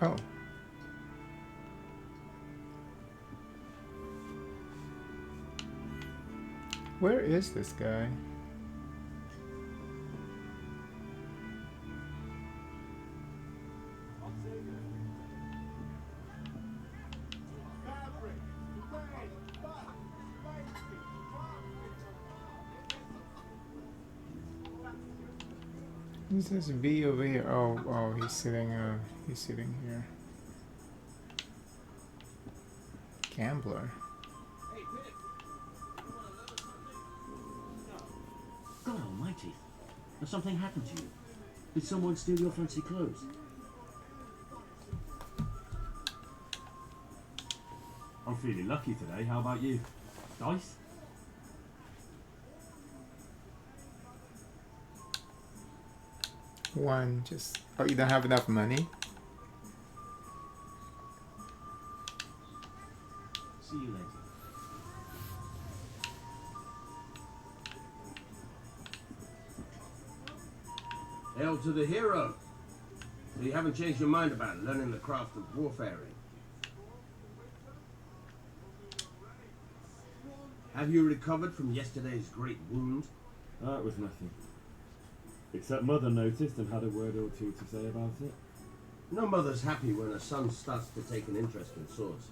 Oh. Where is this guy? Who's this V over here? Oh, he's sitting here. Gambler. God almighty. Has something happened to you? Did someone steal your fancy clothes? I'm feeling lucky today. How about you? Dice? One, just... Oh, you don't have enough money? See you later. Hail to the hero! So you haven't changed your mind about learning the craft of warfaring? Have you recovered from yesterday's great wound? That was nothing. Except Mother noticed and had a word or two to say about it. No mother's happy when her son starts to take an interest in swords.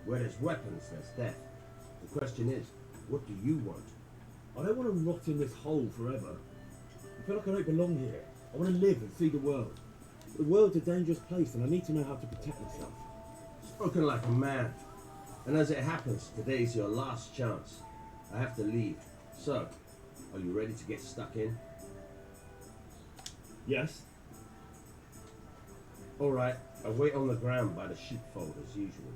Where there's weapons, there's death. The question is, what do you want? I don't want to rot in this hole forever. I feel like I don't belong here. I want to live and see the world. The world's a dangerous place and I need to know how to protect myself. Spoken like a man. And as it happens, today's your last chance. I have to leave. So, are you ready to get stuck in? Yes? Alright, I'll wait on the ground by the sheepfold as usual.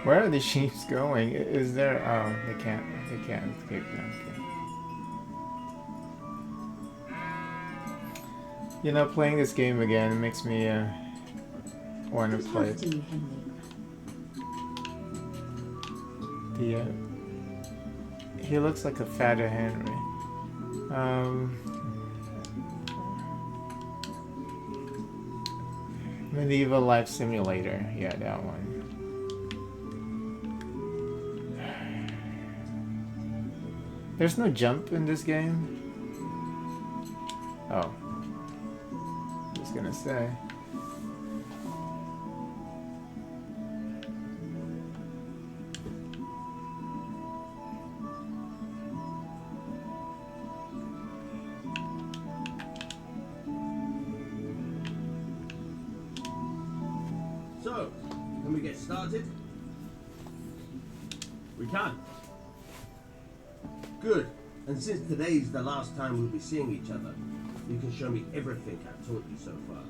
Where are the sheep going? Is there... Oh, they can't escape them. Okay. You know, playing this game again makes me want to play it. He looks like a fatter Henry. Medieval Life Simulator. Yeah, that one. There's no jump in this game? Oh. I was gonna say. So, can we get started? We can. Good. And since today's the last time we'll be seeing each other, you can show me everything I've taught you so far.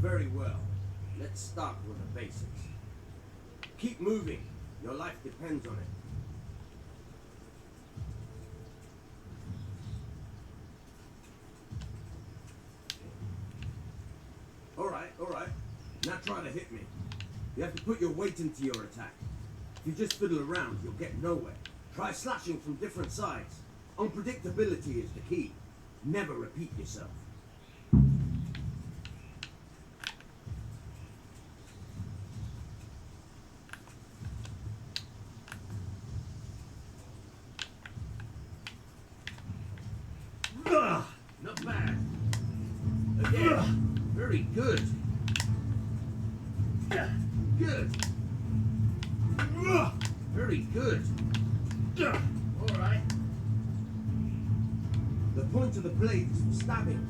Very well. Let's start with the basics. Keep moving. Your life depends on it. All right. Now try to hit me. You have to put your weight into your attack. If you just fiddle around, you'll get nowhere. Try slashing from different sides. Unpredictability is the key. Never repeat yourself. Not bad. Again. Very good. Good. Very good. All right. The point of the blade is for stabbing.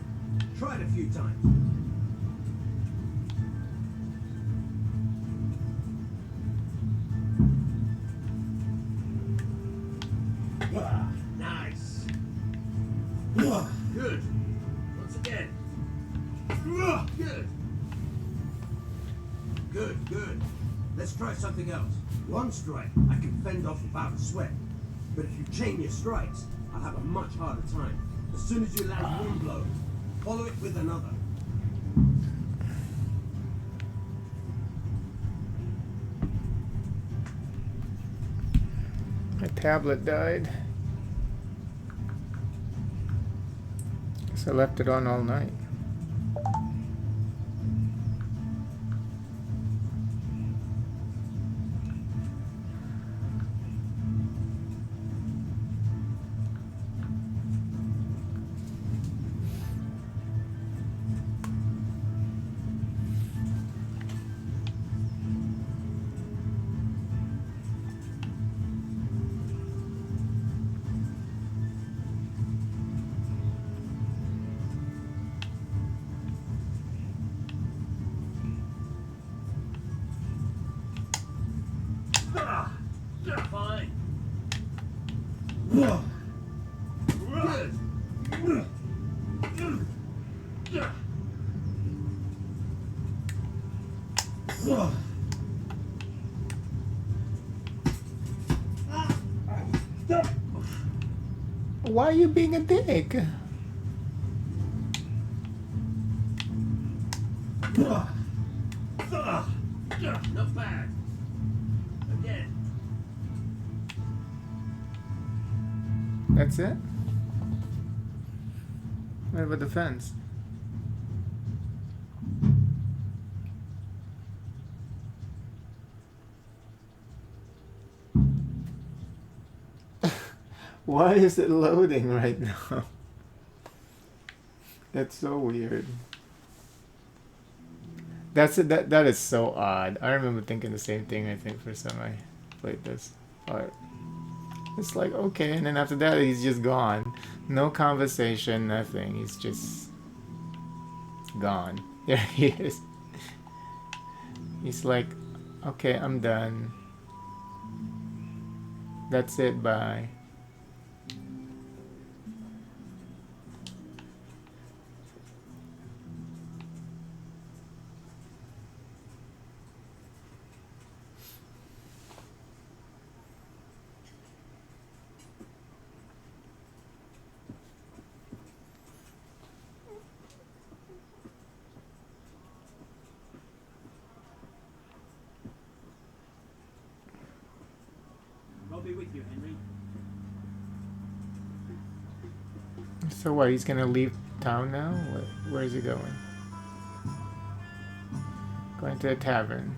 Try it a few times. Nice. Good. Once again. Good. Good, good. Let's try something else. One strike, I can fend off without a sweat. But if you chain your strikes, I'll have a much harder time. As soon as you land one blow, follow it with another. My tablet died. Guess I left it on all night. Fine. Good. Why are you being a dick? Not bad. Again. That's it? What about the fence? Why is it loading right now? That's so weird. That is so odd. I remember thinking the same thing, I think, first time I played this part. It's like, okay, and then after that he's just gone. No conversation, nothing. He's just gone. There he is. He's like, okay, I'm done. That's it, bye. I'll be with you, Henry. So what, he's gonna leave town now? Where is he going? Going to a tavern.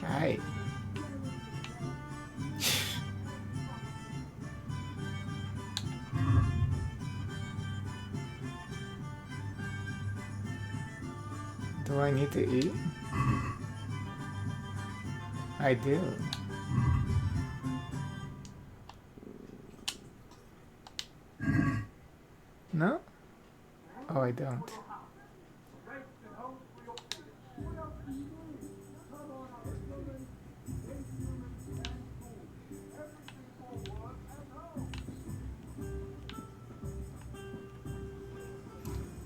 Hi. Do I need to eat? I do. No? Oh, I don't.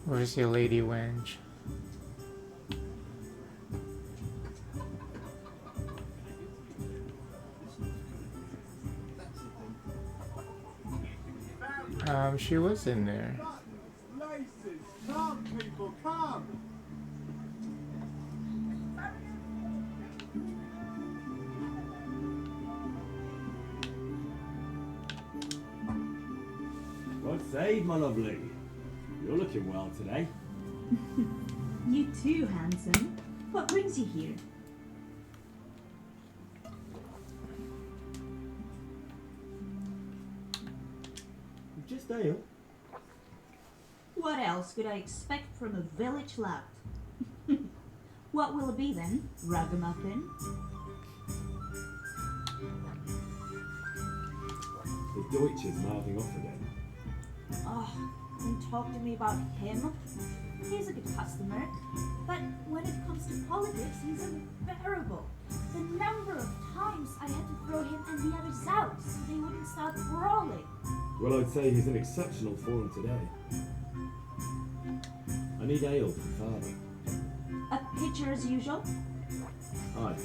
Where's your lady wench? She was in there. Laces, come people, come! Well saved, my lovely. You're looking well today. You too, handsome. What brings you here? Just ale. What else could I expect from a village lout? What will it be then? Ragamuffin? The Deutsch is mouthing off again. Oh, don't talk to me about him. He's a good customer, but when it comes to politics, he's unbearable. The number of times I had to throw him and the others out so they wouldn't stop brawling. Well, I'd say he's in exceptional form today. I need ale for father. A pitcher as usual? Aye.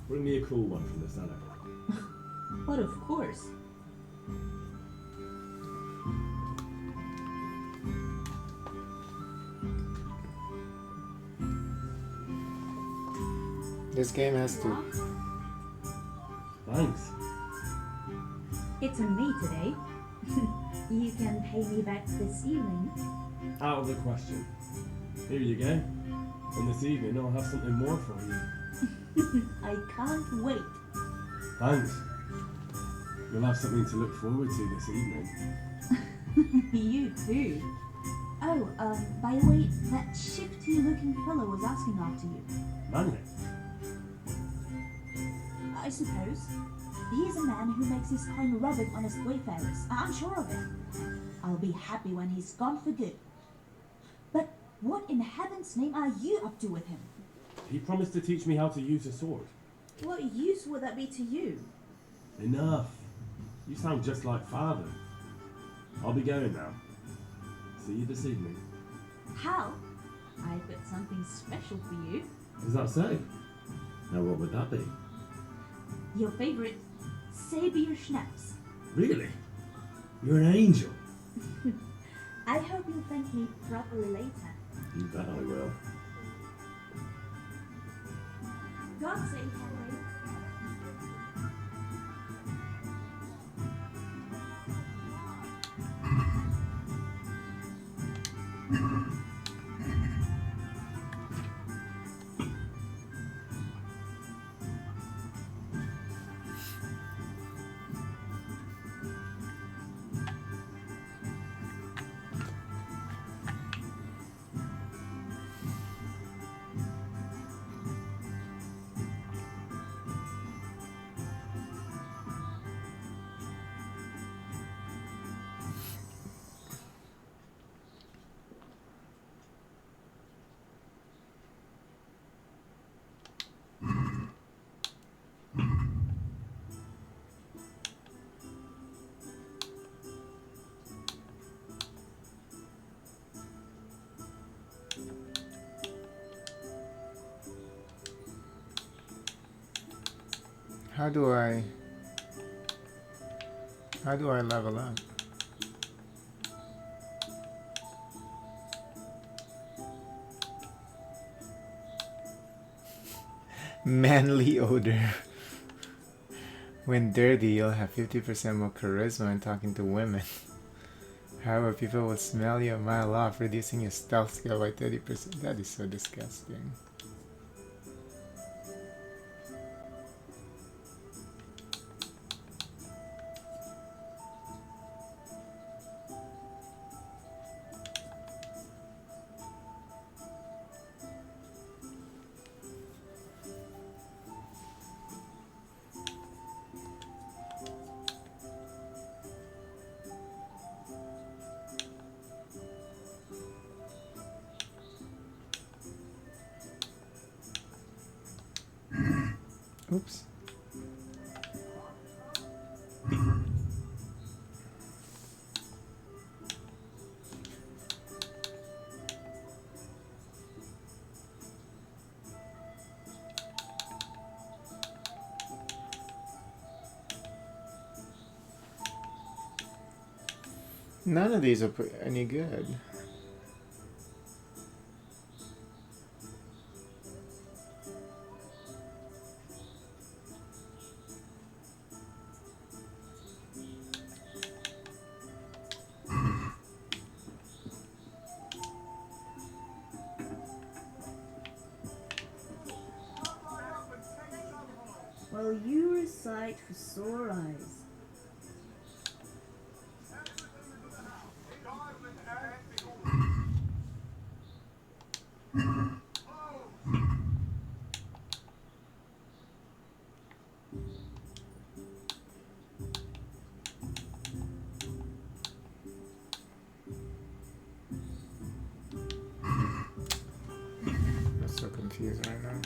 Bring me a cool one from the cellar. But of course. This game has to. Thanks. It's on me today. You can pay me back this evening. Out of the question. Here you go. And this evening I'll have something more for you. I can't wait. Thanks. You'll have something to look forward to this evening. You too. Oh, by the way, that shifty-looking fellow was asking after you. Manly. I suppose. He's a man who makes his coin rubbing honest wayfarers. I'm sure of it. I'll be happy when he's gone for good. But what in heaven's name are you up to with him? He promised to teach me how to use a sword. What use would that be to you? Enough. You sound just like father. I'll be going now. See you this evening. How? I've got something special for you. Is that so? Now what would that be? Your favorite Sabier Schnapps. Really? You're an angel. I hope you'll thank me properly later. You bet I will. God save Henry. How do I level up? Manly odor. When dirty, you'll have 50% more charisma when talking to women. However, people will smell you a mile off, reducing your stealth skill by 30%. That is so disgusting. Oops. None of these are any good. Well, you recite for sore eyes. I'm so confused right now.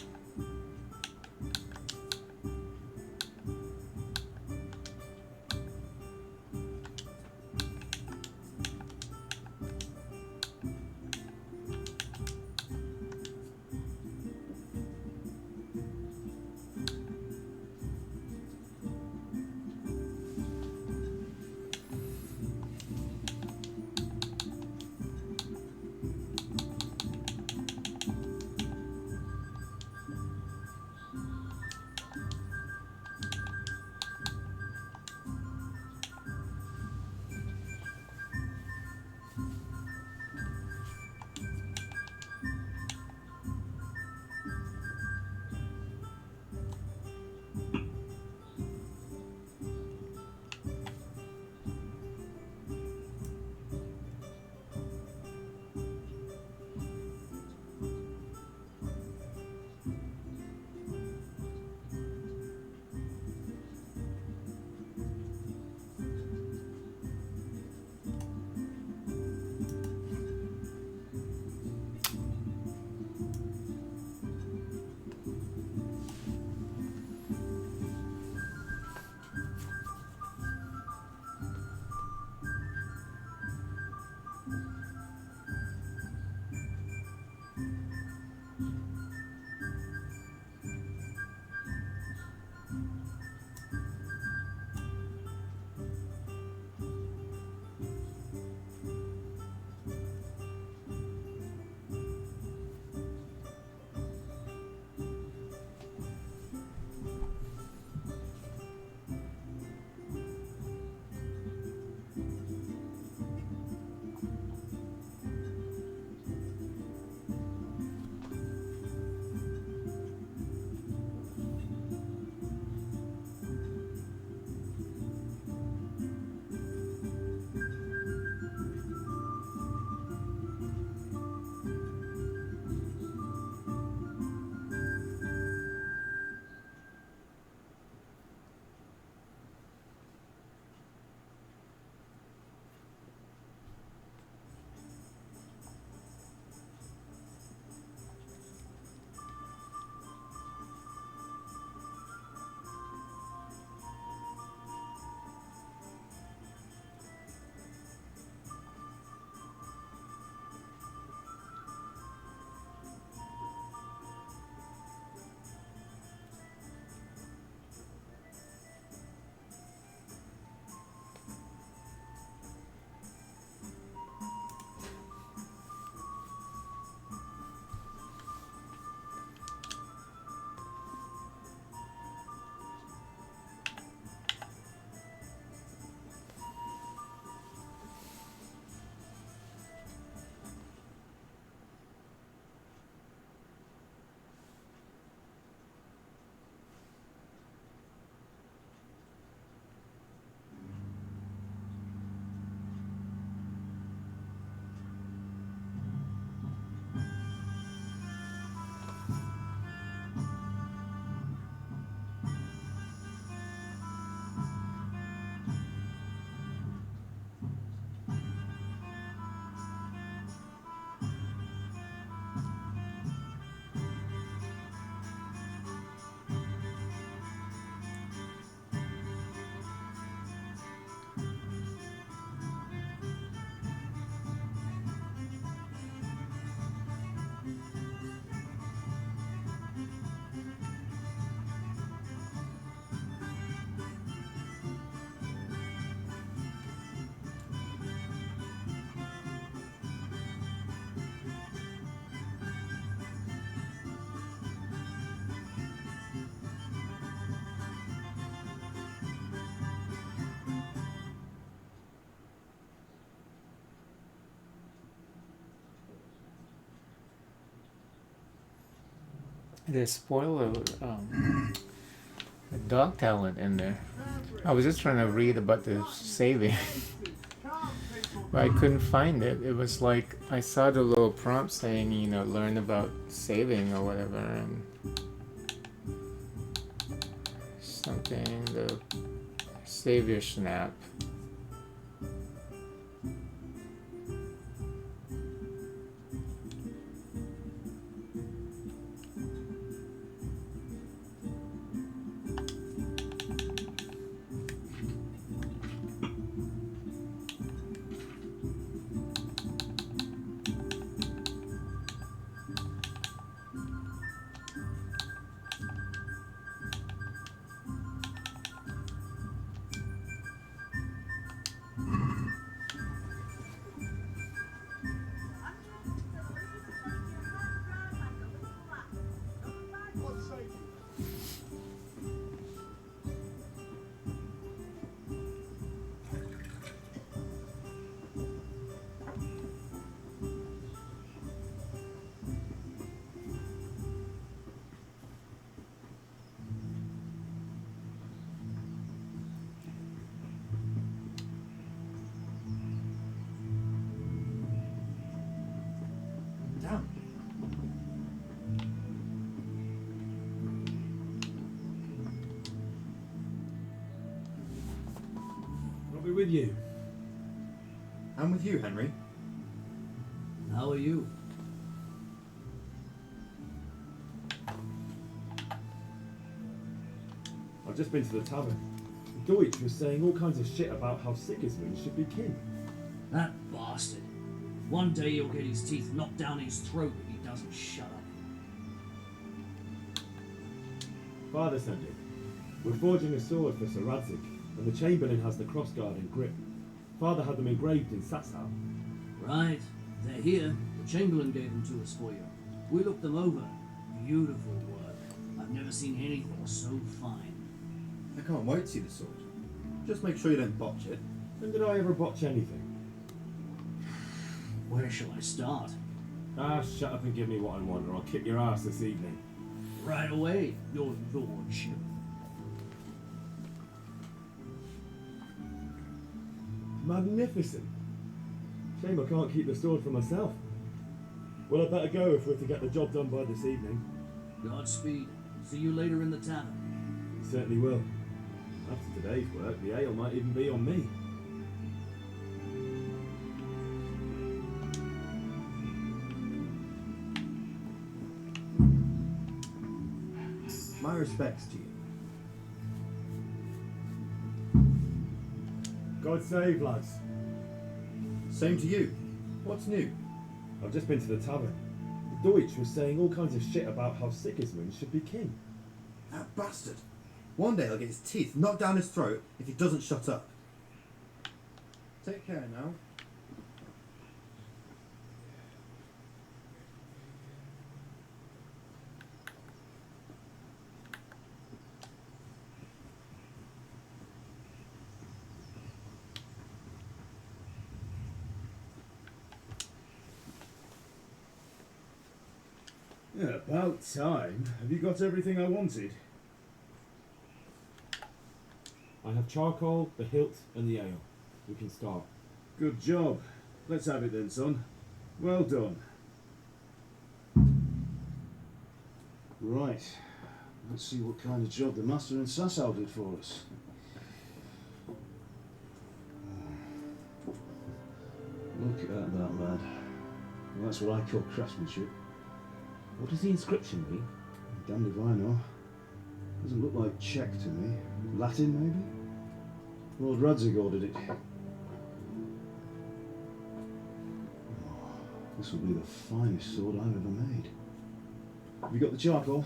They spoil a dog talent in there. I was just trying to read about the saving, but I couldn't find it. It was like I saw the little prompt saying, learn about saving or whatever, and something, the savior snap. Damn. I'll be with you. I'm with you, Henry. How are you? I've just been to the tavern. Deutsch was saying all kinds of shit about how Sigismund should be king. That bastard. One day he'll get his teeth knocked down his throat if he doesn't shut up. Father sent it. We're forging a sword for Sir Radzig, and the Chamberlain has the crossguard and grip. Father had them engraved in Sasau. Right. They're here. The Chamberlain gave them to us for you. We looked them over. Beautiful work. I've never seen anything so fine. I can't wait to see the sword. Just make sure you don't botch it. When did I ever botch anything? Where shall I start? Ah, shut up and give me what I want, or I'll kick your ass this evening. Right away, your lordship. Magnificent. Shame I can't keep the sword for myself. Well, I'd better go if we're to get the job done by this evening. Godspeed. See you later in the tavern. Certainly will. After today's work, the ale might even be on me. My respects to you. God save, lads. Same to you. What's new? I've just been to the tavern. Deutsch was saying all kinds of shit about how Sigismund should be king. That bastard. One day he'll get his teeth knocked down his throat if he doesn't shut up. Take care now. Yeah, about time. Have you got everything I wanted? I have charcoal, the hilt, and the ale. We can start. Good job. Let's have it then, son. Well done. Right. Let's see what kind of job the master in Sasau did for us. Look at that, lad. Well, that's what I call craftsmanship. What does the inscription mean? Damned if I know. Doesn't look like Czech to me. Latin, maybe? Lord Radzig ordered it. Oh, this will be the finest sword I've ever made. Have you got the charcoal?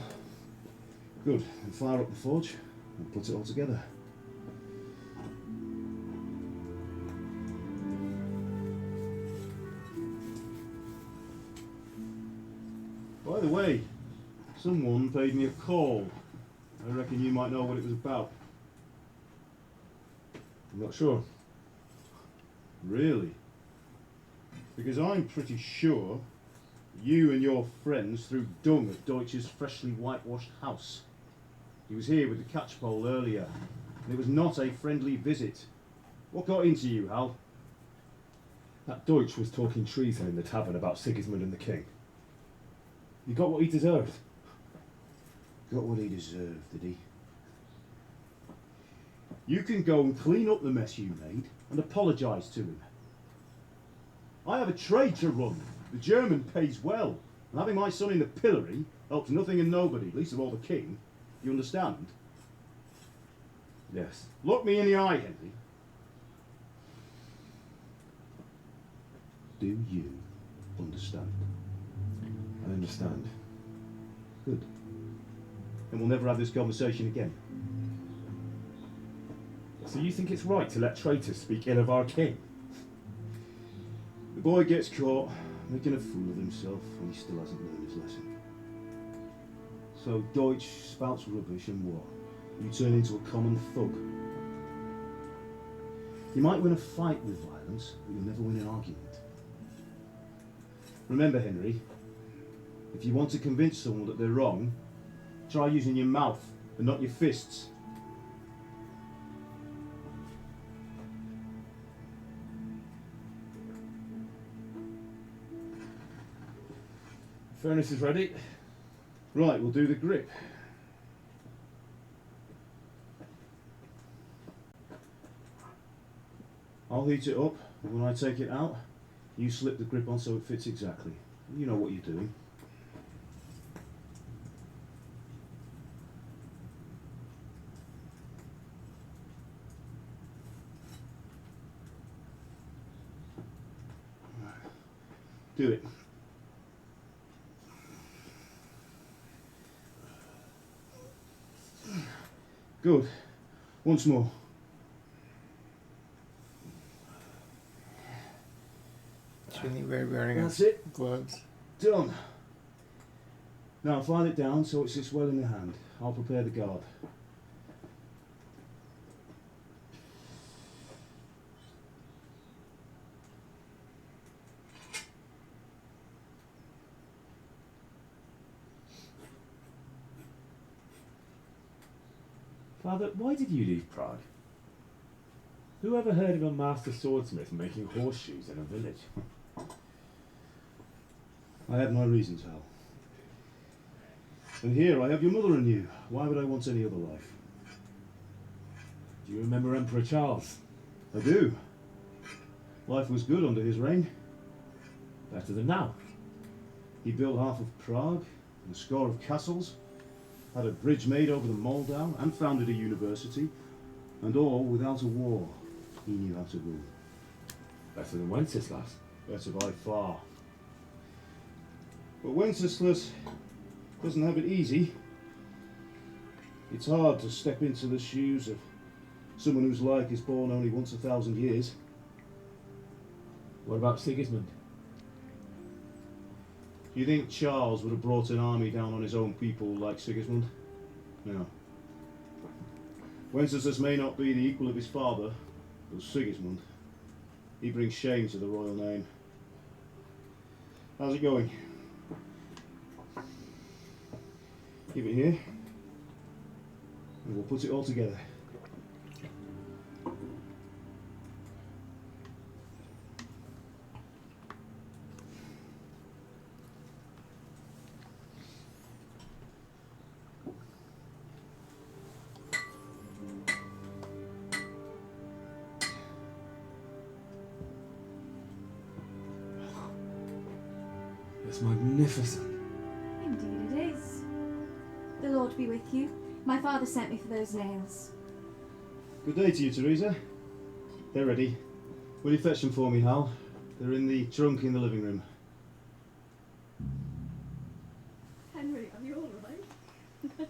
Good. Then fire up the forge and put it all together. By the way, someone paid me a call. I reckon you might know what it was about. I'm not sure. Really? Because I'm pretty sure You and your friends threw dung at Deutsch's freshly whitewashed house. He was here with the catchpole earlier, and it was not a friendly visit. What got into you, Hal? That Deutsch was talking treason in the tavern about Sigismund and the king. He got what he deserved. Got what he deserved, did he? You can go and clean up the mess you made and apologise to him. I have a trade to run. The German pays well, and having my son in the pillory helps nothing and nobody, least of all the king. You understand? Yes. Look me in the eye, Henry. Do you understand? I understand. Good. Then we'll never have this conversation again. So you think it's right to let traitors speak ill of our king? The boy gets caught making a fool of himself when he still hasn't learned his lesson. So Deutsch spouts rubbish and what? You turn into a common thug. You might win a fight with violence, but you'll never win an argument. Remember, Henry, if you want to convince someone that they're wrong, try using your mouth and not your fists. Furnace is ready. Right, we'll do the grip. I'll heat it up, and when I take it out, you slip the grip on so it fits exactly. You know what you're doing. Do it. Good. Once more. Shouldn't he be wearing That's it. gloves? Done. Now file it down so it sits well in the hand. I'll prepare the guard. Father, why did you leave Prague? Who ever heard of a master swordsmith making horseshoes in a village? I had my reasons, Hal. And here I have your mother and you. Why would I want any other life? Do you remember Emperor Charles? I do. Life was good under his reign. Better than now. He built half of Prague and a score of castles, had a bridge made over the Moldau, and founded a university, and all without a war. He knew how to rule. Better than Wenceslas. Better by far. But Wenceslas doesn't have it easy. It's hard to step into the shoes of someone whose like is born only once 1,000 years. What about Sigismund? You think Charles would have brought an army down on his own people like Sigismund? No. Wenceslas may not be the equal of his father, but Sigismund, he brings shame to the royal name. How's it going? Keep it here, and we'll put it all together. It's magnificent. Indeed it is. The Lord be with you. My father sent me for those nails. Good day to you, Teresa. They're ready. Will you fetch them for me, Hal? They're in the trunk in the living room. Henry, are you all right?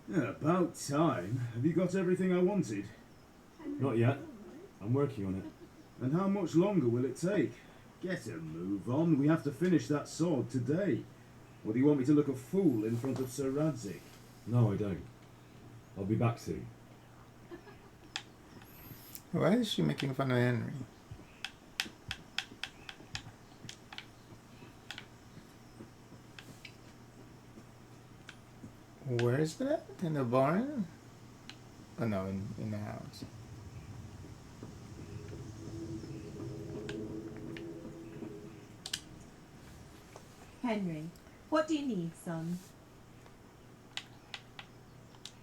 Yeah, about time. Have you got everything I wanted? Not yet. I'm working on it. And how much longer will it take? Get a move on. We have to finish that sword today. Or do you want me to look a fool in front of Sir Radzik? No, I don't. I'll be back soon. Why is she making fun of Henry? Where is that? In the barn? Oh no, in the house. Henry, what do you need, son?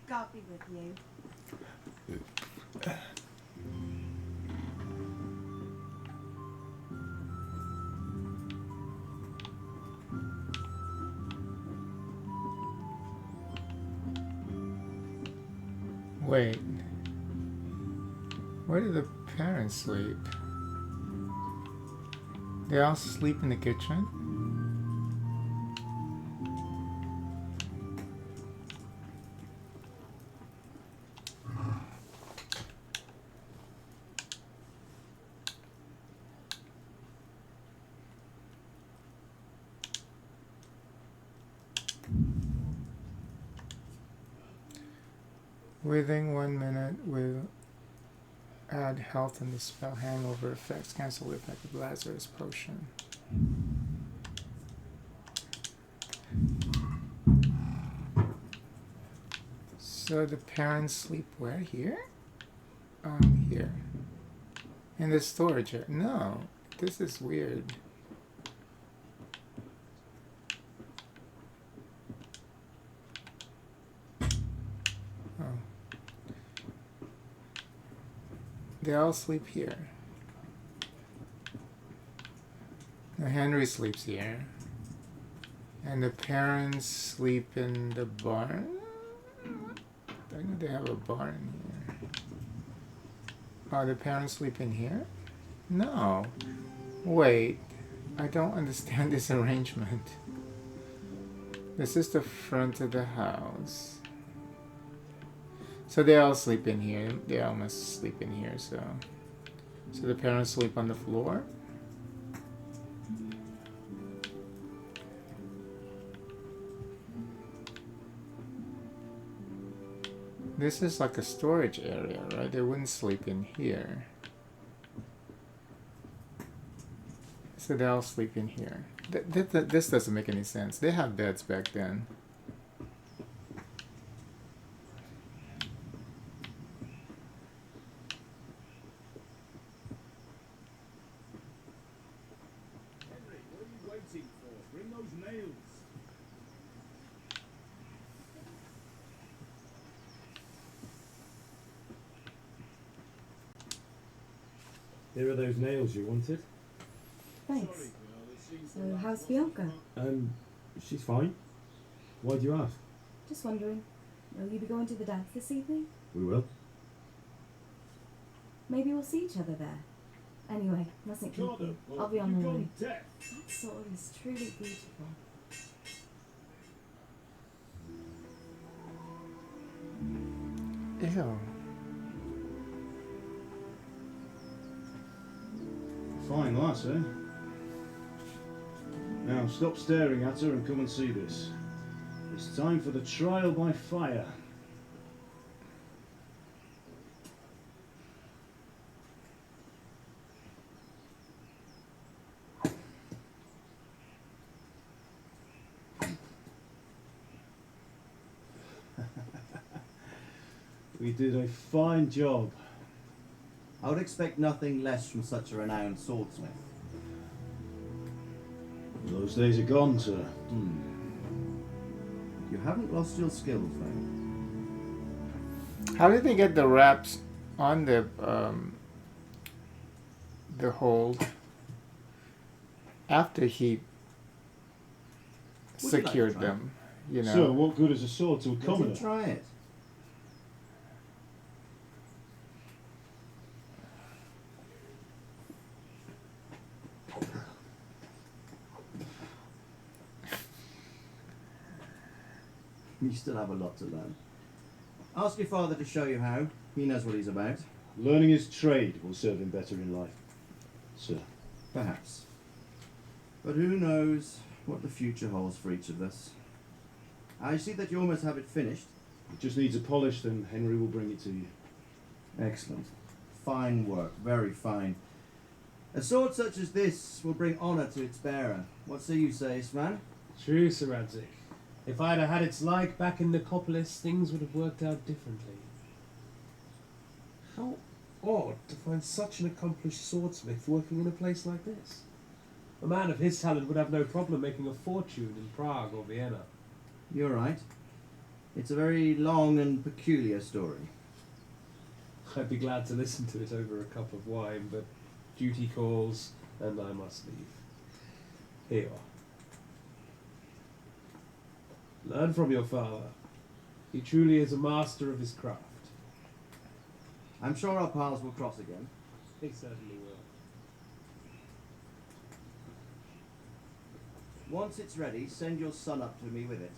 God be with you. Wait. Where do the parents sleep? They all sleep in the kitchen? Within 1 minute will add health in the spell. Hangover effects. Cancel the effect of Lazarus potion. So the parents sleep where? Here? Here. In the storage area. No, this is weird. Oh. They all sleep here. Now Henry sleeps here. And the parents sleep in the barn? I know they have a barn here. Oh, the parents sleep in here? No. Wait. I don't understand this arrangement. This is the front of the house. So they all sleep in here. They all must sleep in here, so the parents sleep on the floor? This is like a storage area, right? They wouldn't sleep in here. So they all sleep in here. This doesn't make any sense. They had beds back then. Henry, what are you waiting for? Bring those nails. Here are those nails you wanted. Thanks. So, how's Bianca? She's fine. Why do you ask? Just wondering. Will you be going to the dance this evening? We will. Maybe we'll see each other there. Anyway, mustn't keep you. I'll be on my way. That sword is truly beautiful. Ew. Fine lass, eh? Now stop staring at her and come and see this. It's time for the trial by fire. We did a fine job. I would expect nothing less from such a renowned swordsmith. Those days are gone, sir. You haven't lost your skills, though. How did they get the wraps on the hold after he Would you like to secured try them? You know. So, what good is a sword to a Let commoner? him try it. You still have a lot to learn. Ask your father to show you how. He knows what he's about. Learning his trade will serve him better in life, sir. Perhaps. But who knows what the future holds for each of us. I see that you almost have it finished. It just needs a polish, then Henry will bring it to you. Excellent. fine work, very fine. A sword such as this will bring honour to its bearer. What say you, man? True, Sir Radzik. If I'd have had its like back in Nicopolis, things would have worked out differently. How odd to find such an accomplished swordsmith working in a place like this. A man of his talent would have no problem making a fortune in Prague or Vienna. You're right. It's a very long and peculiar story. I'd be glad to listen to it over a cup of wine, but duty calls and I must leave. Here you are. Learn from your father. He truly is a master of his craft. I'm sure our paths will cross again. He certainly will. Once it's ready, send your son up to me with it.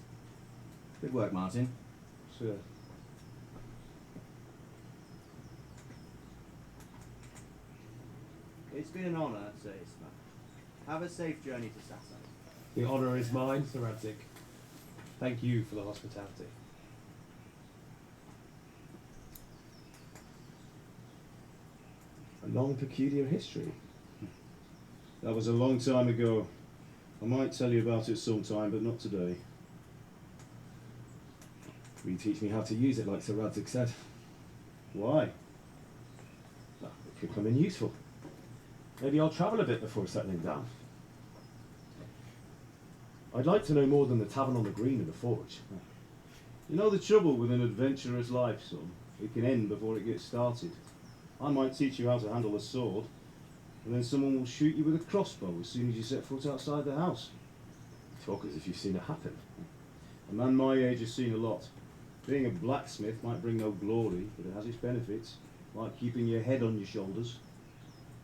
Good work, Martin. Sure. It's been an honour, Sir Isma. Have a safe journey to Sassa. The honour is mine, Sir Radzik. Thank you for the hospitality. A long, peculiar history. That was a long time ago. I might tell you about it sometime, but not today. Will you teach me how to use it like Sir Radzik said? Why? Well, it could come in useful. Maybe I'll travel a bit before settling down. I'd like to know more than the tavern on the green and the forge. You know the trouble with an adventurous life, son? It can end before it gets started. I might teach you how to handle a sword, and then someone will shoot you with a crossbow as soon as you set foot outside the house. Talk as if you've seen it happen. A man my age has seen a lot. Being a blacksmith might bring no glory, but it has its benefits, like keeping your head on your shoulders.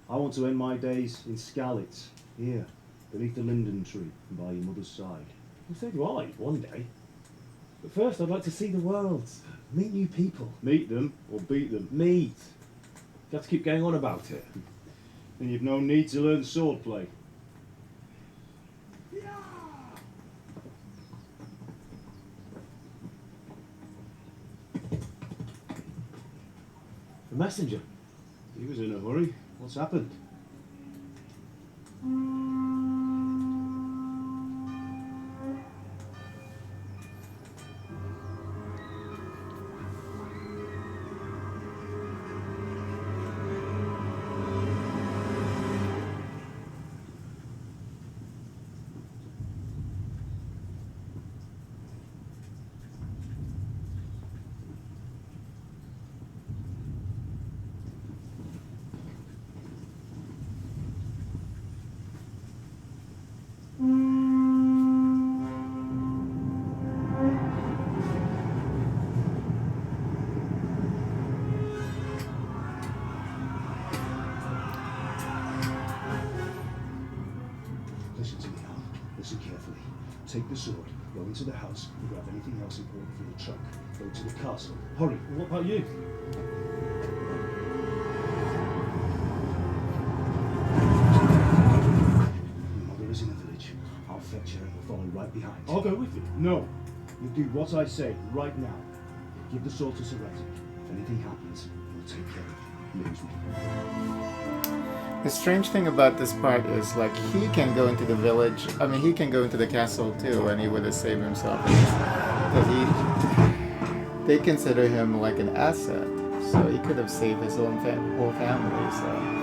I want to end my days in Skalitz, here, beneath the linden tree, and by your mother's side. Well, so do I, one day. But first I'd like to see the world, meet new people. Meet them, or beat them. Meet. You have to keep going on about it. Then you've no need to learn swordplay. The messenger. He was in a hurry. What's happened? Listen to me now. Listen carefully. Take the sword, go into the house, and grab anything else important from the trunk. Go to the castle. Hurry. What about you? Your mother is in the village. I'll fetch her and we'll follow right behind. I'll go with you. No. You do what I say, right now. Give the sword to Sir Radzik. If anything happens, we'll take care of it. Lose me. The strange thing about this part is, like, he can go into the village, I mean, he can go into the castle too, and he would have saved himself. Because they consider him like an asset, so he could have saved his own whole family, so.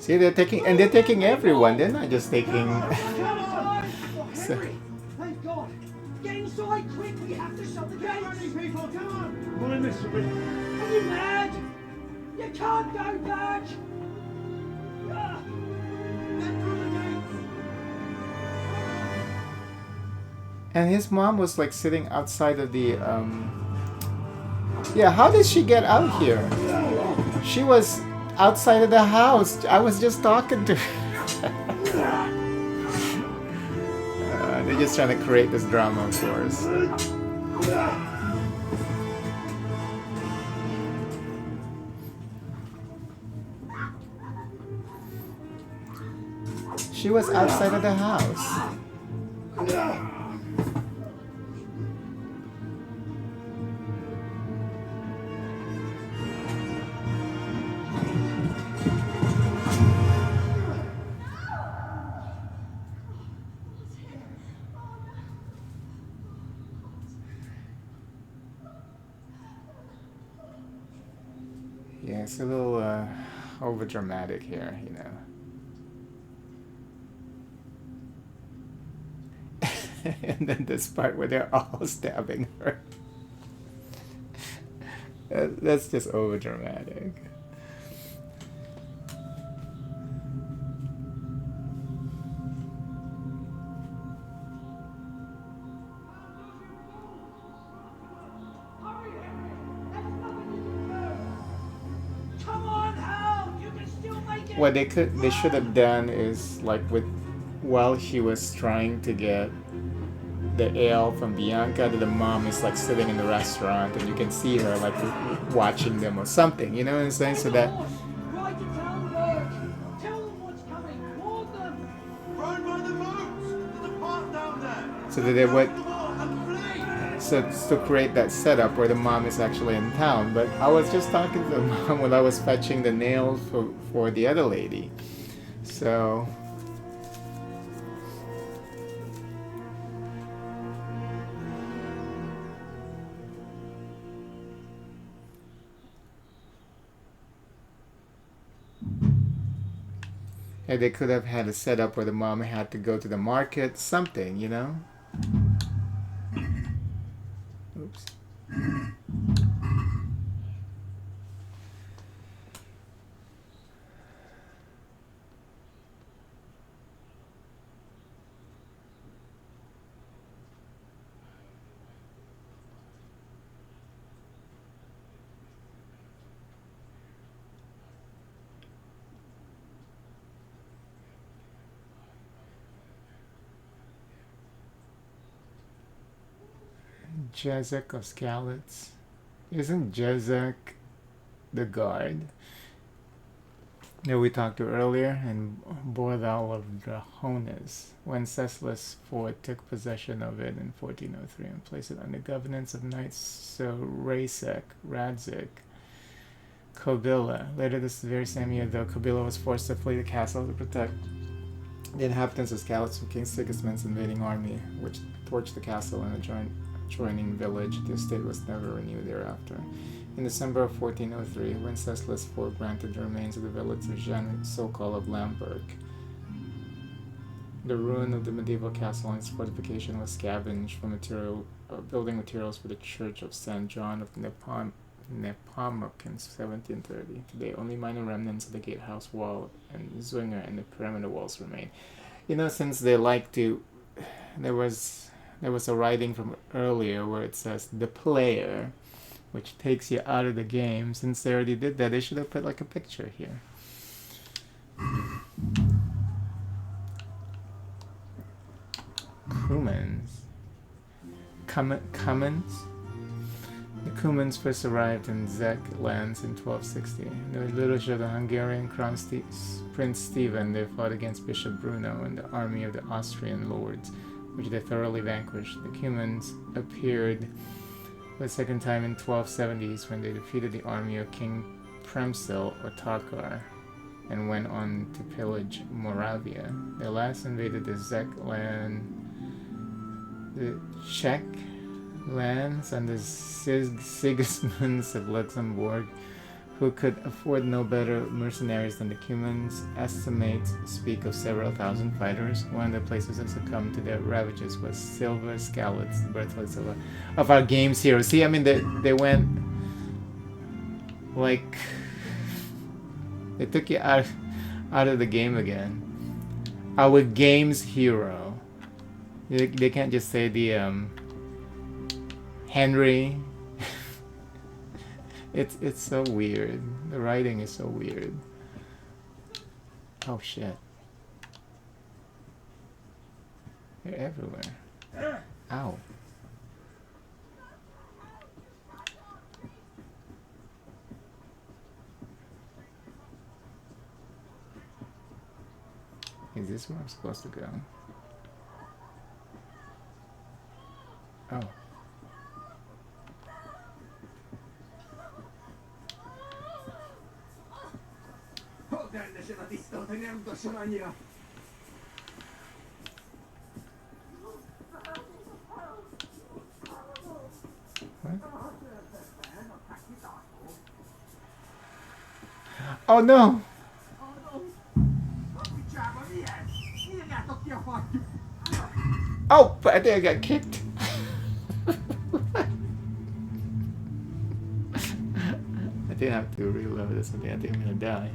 See, they're taking everyone. They're not just taking. So, Thank God! Get inside quick! We have to shut the gates! People, come on! Come on, Mr. Rick. Are you mad? You can't go back! Get through the gates! and his mom was like sitting outside of the. Yeah, how did she get out here? She was outside of the house. I was just talking to her. They're just trying to create this drama, of course. She was outside of the house. Yeah, it's a little over dramatic here, you know. And then this part where they're all stabbing her. That's just over dramatic. What they should have done is like while she was trying to get the ale from Bianca, the mom is like sitting in the restaurant and you can see her like watching them or something, you know what I'm saying? So that Right to town, Lurch. Tell them what's coming. Warn them. Ride by the boats. There's a path down there. so that they would And flee. so to create that setup where the mom is actually in town. But I was just talking to the mom when I was fetching the nails for the other lady. So yeah, they could have had a setup where the mom had to go to the market, something, you know? Oops. Jezek of Skalitz. Isn't Jezek the guard that we talked to earlier? And Borthal of Drahonis, when Cecilus IV took possession of it in 1403 and placed it under governance of knights so Rasek, Radzik, Kobila. Later this very same year, though, Kobila was forced to flee the castle to protect the inhabitants of Skalitz from King Sigismund's invading army, which torched the castle and adjoining village. The estate was never renewed thereafter. In December of 1403, Wenceslas IV granted the remains of the village to Jean Sokol of Lamberg. The ruin of the medieval castle and its fortification was scavenged for building materials for the Church of St. John of Nepomuk in 1730. Today, only minor remnants of the gatehouse wall and Zwinger and the perimeter walls remain. You know, since they like to, there was a writing from earlier where it says the player, which takes you out of the game. Since they already did that, they should have put like a picture here. Cumans. The Cumans first arrived in Czech lands in 1260. In the literature of the Hungarian Crown Prince Stephen, they fought against Bishop Bruno and the army of the Austrian lords, which they thoroughly vanquished. The Cumans appeared for the second time in 1270s when they defeated the army of King Premsil Otakar and went on to pillage Moravia. They last invaded the Czech land, the Czech lands under Sigismunds of Luxembourg, who could afford no better mercenaries than the Cumans. Estimates speak of several thousand fighters. One of the places that succumbed to their ravages was Silver Skalitz, the birthplace of our games hero. See, I mean, they went like they took you out of the game again. Our games hero. They can't just say the Henry. It's so weird. The writing is so weird. Oh shit. They're everywhere. Ow. Is this where I'm supposed to go? Oh. What? Oh no! Oh, but I think I got kicked. I didn't have to reload or something. I think I'm gonna die.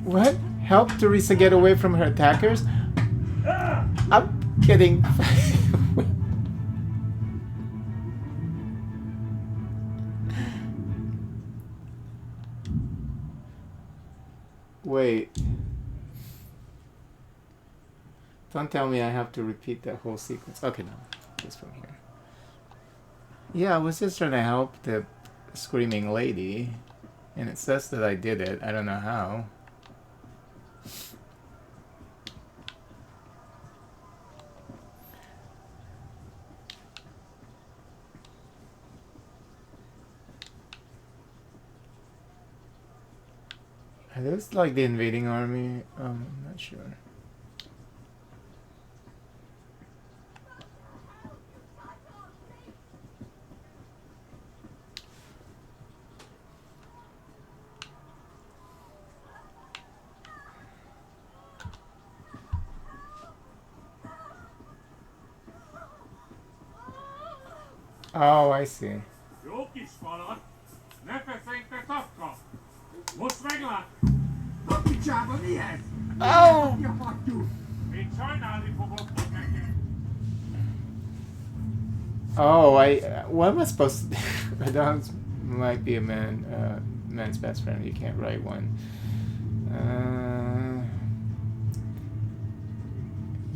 What? Help Teresa get away from her attackers? I'm getting... Wait. Don't tell me I have to repeat that whole sequence. Okay, no. Just from here. Yeah, I was just trying to help the screaming lady. And it says that I did it. I don't know how. Are those like the invading army? I'm not sure. Oh, I see. Oh! Oh, what am I supposed to do? A dog might be a man's best friend. You can't write one.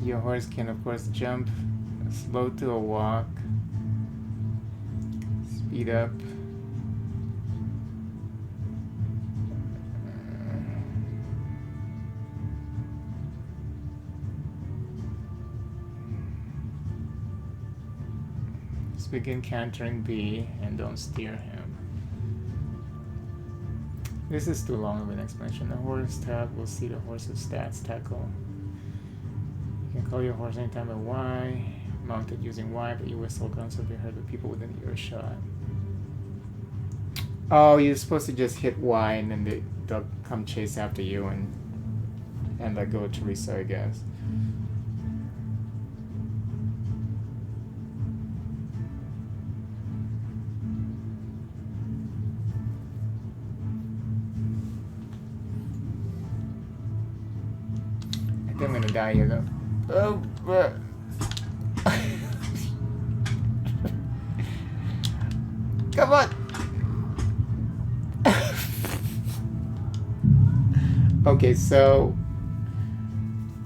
Your horse can, of course, jump. Slow to a walk. Speed up. Begin cantering B and don't steer him. This is too long of an explanation. The horse tab will see the horse's stats tackle. You can call your horse anytime at Y, mounted using Y, but your whistle can also be heard by people within earshot. Oh, you're supposed to just hit Y and then they'll come chase after you and let go of Teresa, I guess. I'm gonna die here though. Oh, come on. Okay, so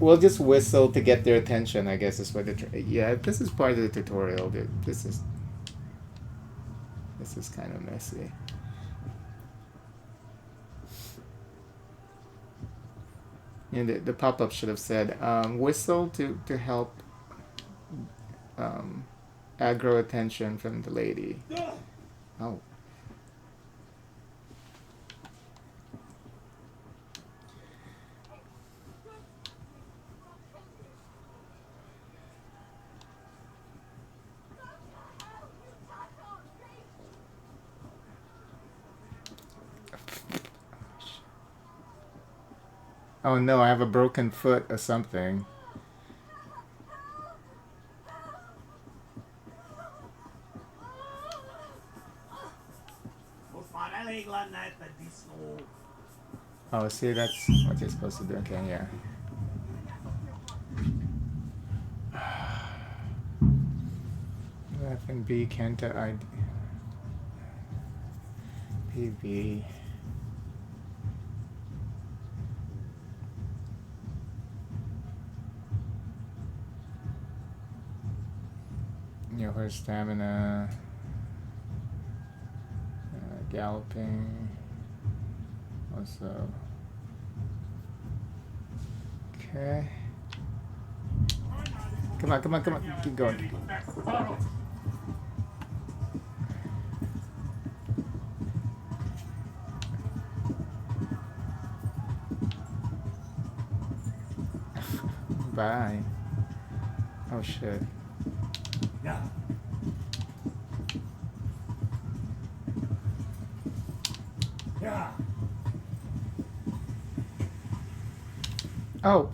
we'll just whistle to get their attention, I guess is what yeah, this is part of the tutorial. This is kind of messy. And the pop-up should have said whistle to help aggro attention from the lady. Oh. Oh no, I have a broken foot or something. Oh, see, that's what you're supposed to do. Okay, yeah. And B Kenta ID. PB. Your horse stamina. Galloping. Also. Okay. Come on, come on, come on. Keep going. Bye. Oh shit. Yeah. Yeah. Oh.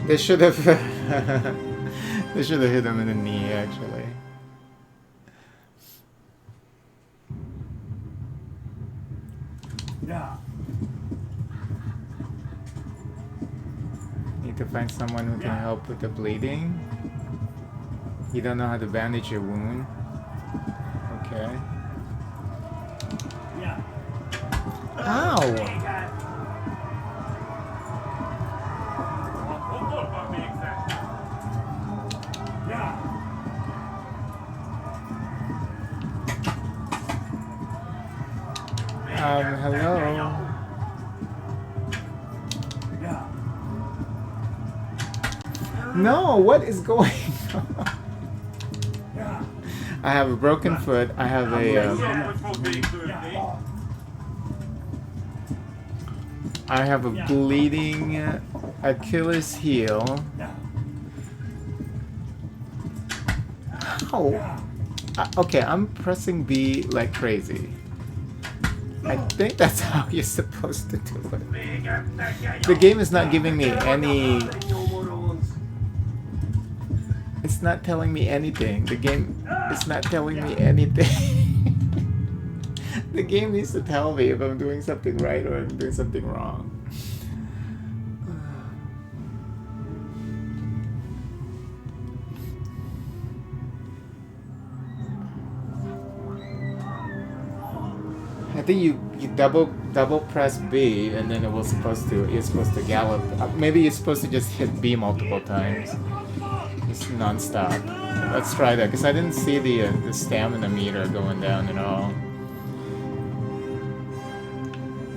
They should have they should have hit him in the knee actually. Yeah. Need to find someone who can help with the bleeding. You don't know how to bandage your wound. Okay. Yeah. Ow! Hello? No, what is going on? I have a broken foot. I have a I have a bleeding Achilles heel. Ow. Okay, I'm pressing B like crazy. I think that's how you're supposed to do it. The game is not giving me any... It's not telling me anything. The game is not telling me anything. The game needs to tell me if I'm doing something right or I'm doing something wrong. I think you double press B and then you're supposed to gallop. Maybe you're supposed to just hit B multiple times. Just non-stop. Let's try that because I didn't see the stamina meter going down at all.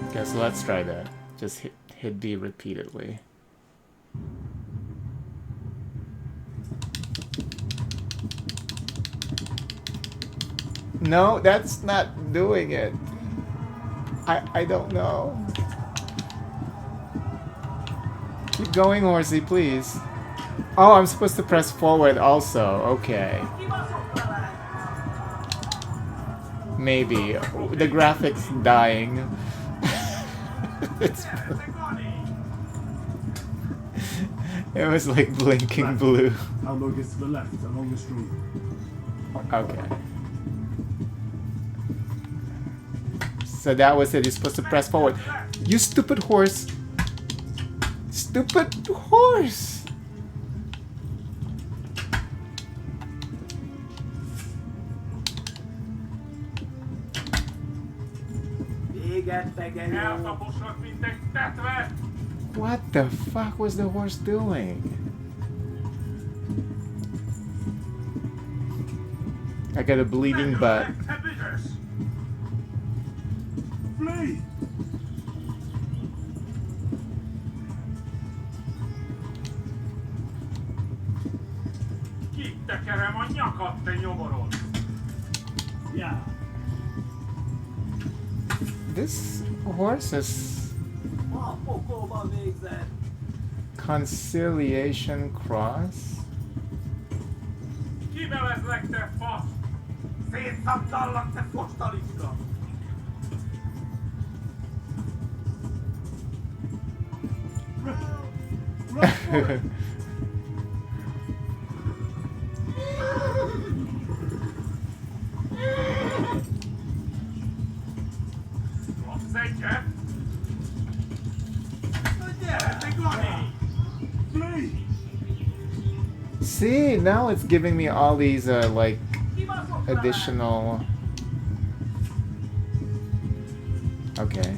Okay, so let's try that. Just hit B repeatedly. No, that's not doing it. I don't know. Keep going, horsey, please. Oh, I'm supposed to press forward also. Okay. Maybe. The graphics dying. It was like blinking blue. Elbow gets to the left, along the street. Okay. So that was it. You're supposed to press forward. You stupid horse. Stupid horse. What the fuck was the horse doing? I got a bleeding butt. Flee! Yeah. This horse is Conciliation Cross. See, now it's giving me all these like additional. Okay.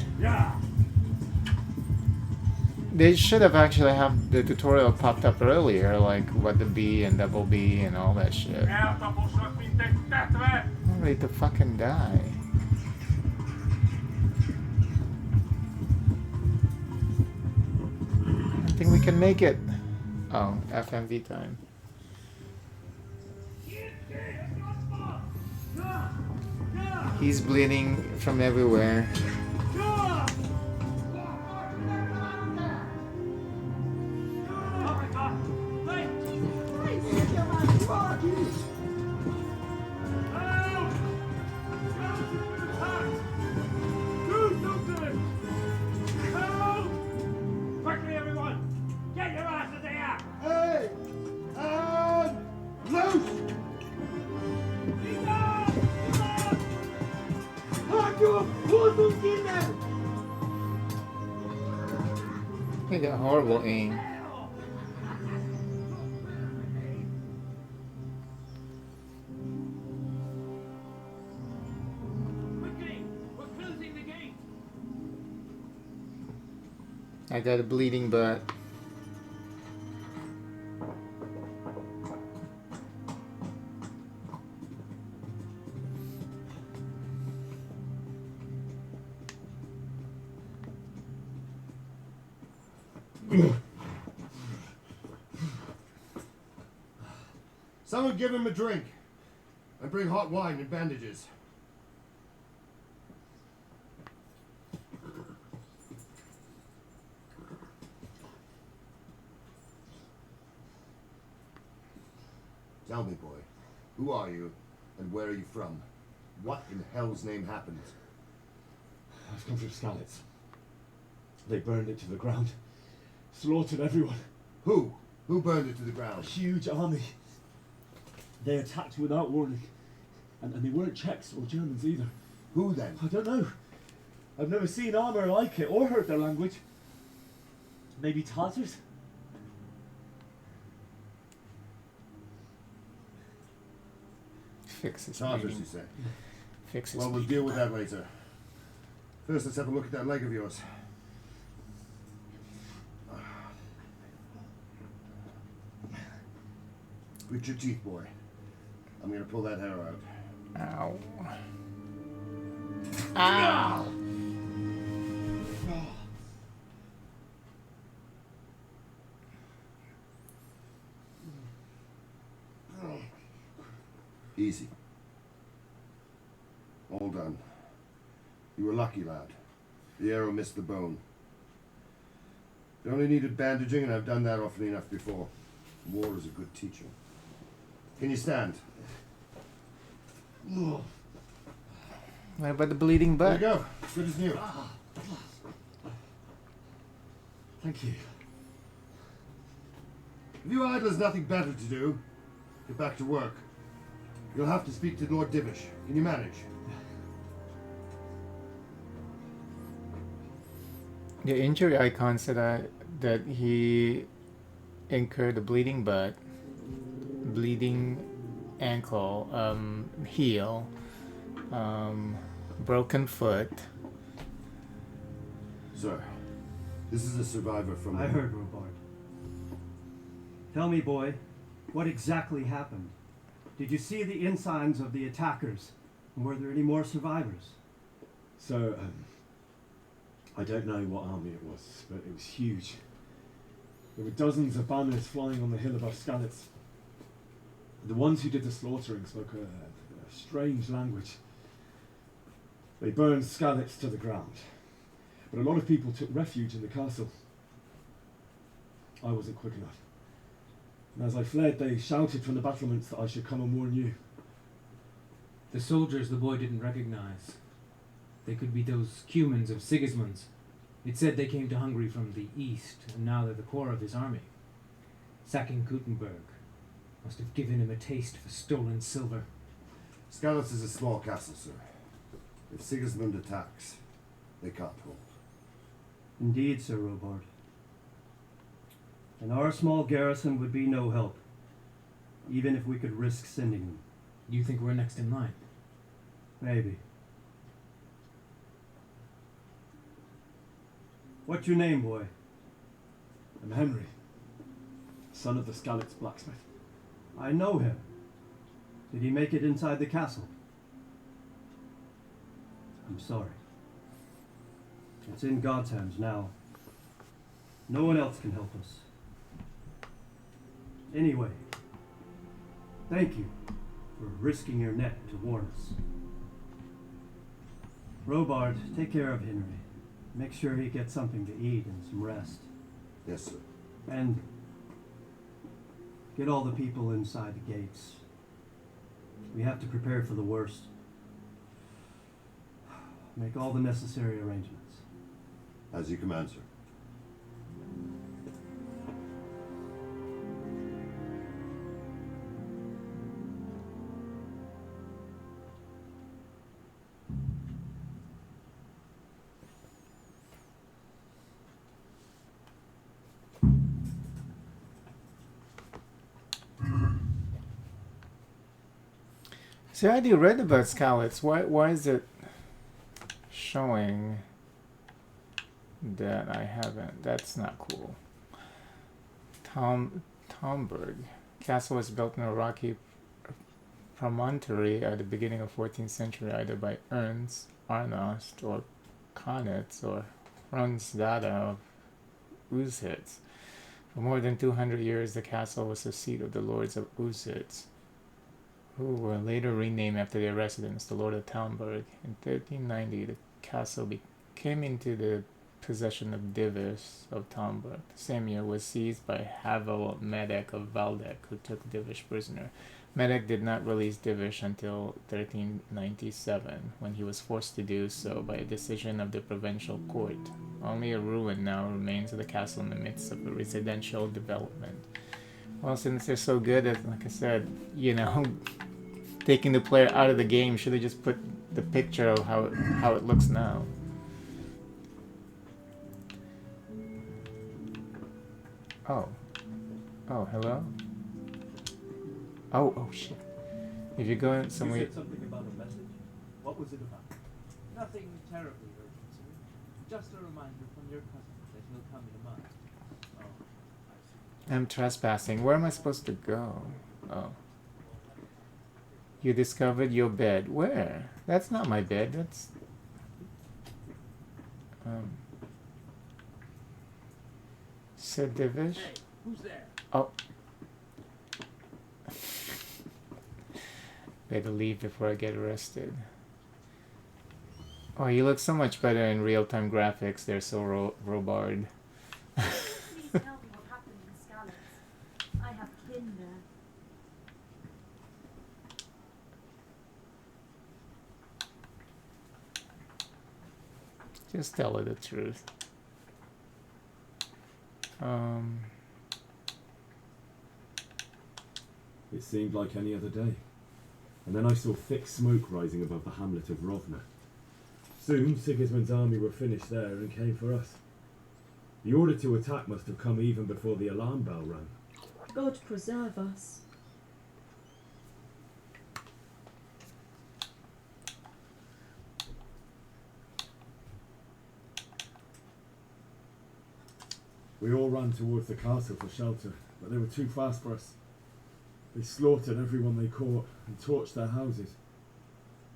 They should have actually have the tutorial popped up earlier, like what the B and double B and all that shit. I'm ready to fucking die. I think we can make it. Oh, FMV time. He's bleeding from everywhere. Quickly, everyone! Get your asses here! Hey! Loose! He got horrible aim. Quickly! We're closing the gate! I got a bleeding butt. Someone give him a drink. And bring hot wine and bandages. Tell me, boy, who are you and where are you from? What in hell's name happened? I've come from Skalitz. They burned it to the ground. Slaughtered everyone. Who? Who burned it to the A ground? huge army. They attacked without warning. And they weren't Czechs or Germans either. Who then? I don't know. I've never seen armor like it or heard their language. Maybe Tatars? Fix his Tartars, bleeding. you say? Fix his Well, we'll bleeding deal with butt. that later. First, let's have a look at that leg of yours. Grit your teeth, boy. I'm gonna pull that hair out. Ow. Ow. Easy. All done. You were lucky, lad. The arrow missed the bone. You only needed bandaging, and I've done that often enough before. War is a good teacher. Can you stand? What about the bleeding There butt? you go. Good as new. Thank you. If you idlers nothing better to do, get back to work. You'll have to speak to Lord Divish. Can you manage? The injury icon said that he incurred a bleeding butt, bleeding ankle, heel, broken foot. Sir, this is a survivor from... I heard, Robard. Tell me, boy, what exactly happened? Did you see the ensigns of the attackers? And were there any more survivors? So, I don't know what army it was, but it was huge. There were dozens of banners flying on the hill above Skalitz. The ones who did the slaughtering spoke a strange language. They burned Skalitz to the ground, but a lot of people took refuge in the castle. I wasn't quick enough. And as I fled, they shouted from the battlements that I should come and warn you. The soldiers the boy didn't recognize. They could be those Cumans of Sigismund's. It said they came to Hungary from the east, and now they're the core of his army. Sacking Gutenberg must have given him a taste for stolen silver. Skalitz is a small castle, sir. If Sigismund attacks, they can't hold. Indeed, Sir Robard. And our small garrison would be no help. even if we could risk sending them. You think we're next in line? Maybe. What's your name, boy? I'm Henry, son of the Skalitz blacksmith. I know him. Did he make it inside the castle? I'm sorry. It's in God's hands now. No one else can help us. Anyway, thank you for risking your neck to warn us. Robard, take care of Henry. Make sure he gets something to eat and some rest. Yes, sir. And get all the people inside the gates. We have to prepare for the worst. Make all the necessary arrangements. As you command, sir. See, I already read about Skalitz. Why is it showing that I haven't? That's not cool. Tomberg. Castle was built in a rocky promontory at the beginning of 14th century, either by Ernst, Arnost, or Konitz, or Ronsdada of Uzhitz. For more than 200 years, the castle was the seat of the lords of Uzhitz, who were later renamed after their residents, the Lord of Talmberg. In 1390, the castle came into the possession of Divish of Talmberg. The same year was seized by Havel Medek of Valdek, who took Divish prisoner. Medek did not release Divish until 1397, when he was forced to do so by a decision of the provincial court. Only a ruin now remains of the castle in the midst of a residential development. Well, since they're so good at, like I said, taking the player out of the game, should have just put the picture of how it looks now. Oh, hello. Oh shit! If you go in somewhere. You said something about a message. What was it about? Nothing terribly urgent, sir. Just a reminder from your cousin that he'll come in a month. Oh, I see. I'm trespassing. Where am I supposed to go? Oh. You discovered your bed. Where? That's not my bed. That's... Sir Divish? Hey, who's there? Oh. Better leave before I get arrested. Oh, you look so much better in real-time graphics. They're so Robard. Please tell me what happened in Skalitz. I have kin there. Just tell her the truth. It seemed like any other day. And then I saw thick smoke rising above the hamlet of Rovna. Soon, Sigismund's army were finished there and came for us. The order to attack must have come even before the alarm bell rang. God preserve us. We all ran towards the castle for shelter, but they were too fast for us. They slaughtered everyone they caught and torched their houses.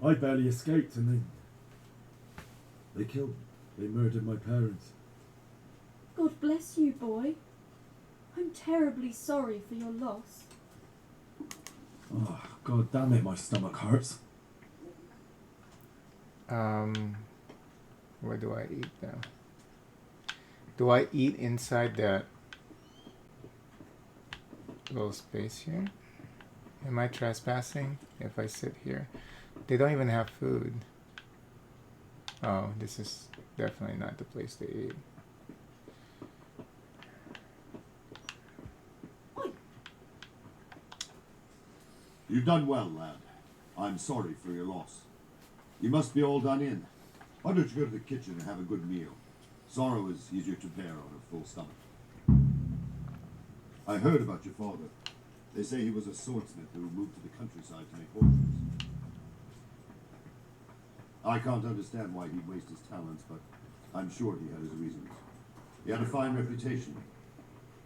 I barely escaped, and they murdered my parents. God bless you, boy. I'm terribly sorry for your loss. Oh, God damn it, my stomach hurts. Where do I eat now? Do I eat inside that little space here? Am I trespassing if I sit here? They don't even have food. Oh, this is definitely not the place to eat. You've done well, lad. I'm sorry for your loss. You must be all done in. Why don't you go to the kitchen and have a good meal? Sorrow is easier to bear on a full stomach. I heard about your father. They say he was a swordsmith who moved to the countryside to make fortunes. I can't understand why he'd waste his talents, but I'm sure he had his reasons. He had a fine reputation.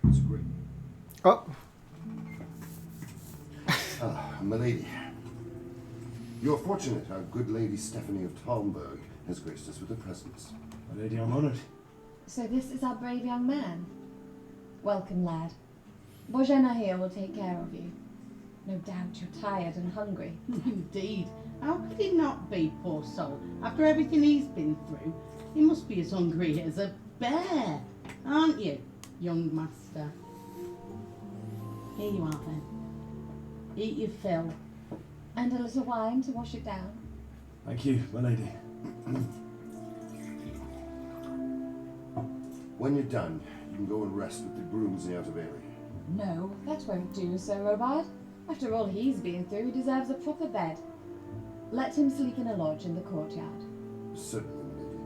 It's great. Oh. Milady. You're fortunate our good lady Stephanie of Talmberg has graced us with her presence. Milady, I'm honoured. So this is our brave young man. Welcome, lad. Bojena here will take care of you. No doubt you're tired and hungry. Indeed. How could he not be, poor soul? After everything he's been through, he must be as hungry as a bear, aren't you, young master? Here you are then. Eat your fill. And a little wine to wash it down. Thank you, my lady. When you're done, you can go and rest with the grooms in the outer bailey. No, that won't do, Sir Robard. After all he's been through, he deserves a proper bed. Let him sleep in a lodge in the courtyard. Certainly, milady.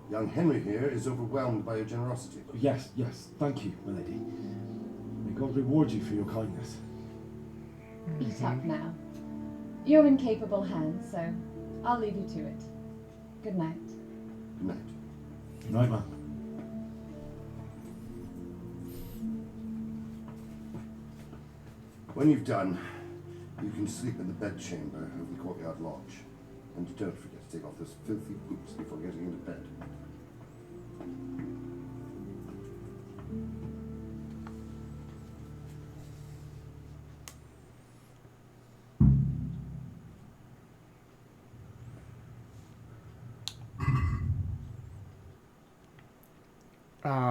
Young Henry here is overwhelmed by your generosity. Yes, thank you, my lady. May God reward you for your kindness. Eat up now. You're in capable hands, so I'll leave you to it. Good night. Good night. Good night, ma'am. When you've done, you can sleep in the bedchamber of the courtyard lodge. And don't forget to take off those filthy boots before getting into bed.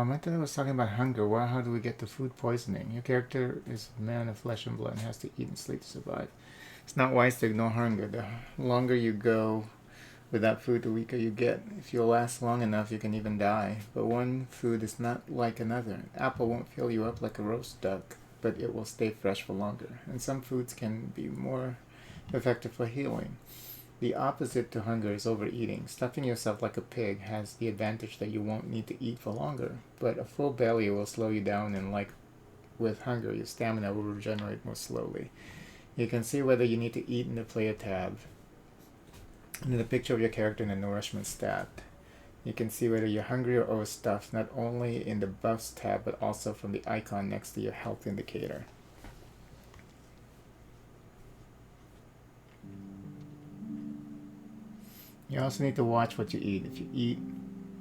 I thought I was talking about hunger. Well, how do we get to food poisoning? Your character is a man of flesh and blood and has to eat and sleep to survive. It's not wise to ignore hunger. The longer you go without food, the weaker you get. If you last long enough, you can even die. But one food is not like another. An apple won't fill you up like a roast duck, but it will stay fresh for longer. And some foods can be more effective for healing. The opposite to hunger is overeating. Stuffing yourself like a pig has the advantage that you won't need to eat for longer, but a full belly will slow you down, and like with hunger, your stamina will regenerate more slowly. You can see whether you need to eat in the player tab. And in the picture of your character in the nourishment stat, you can see whether you're hungry or overstuffed, not only in the buffs tab, but also from the icon next to your health indicator. You also need to watch what you eat. If you eat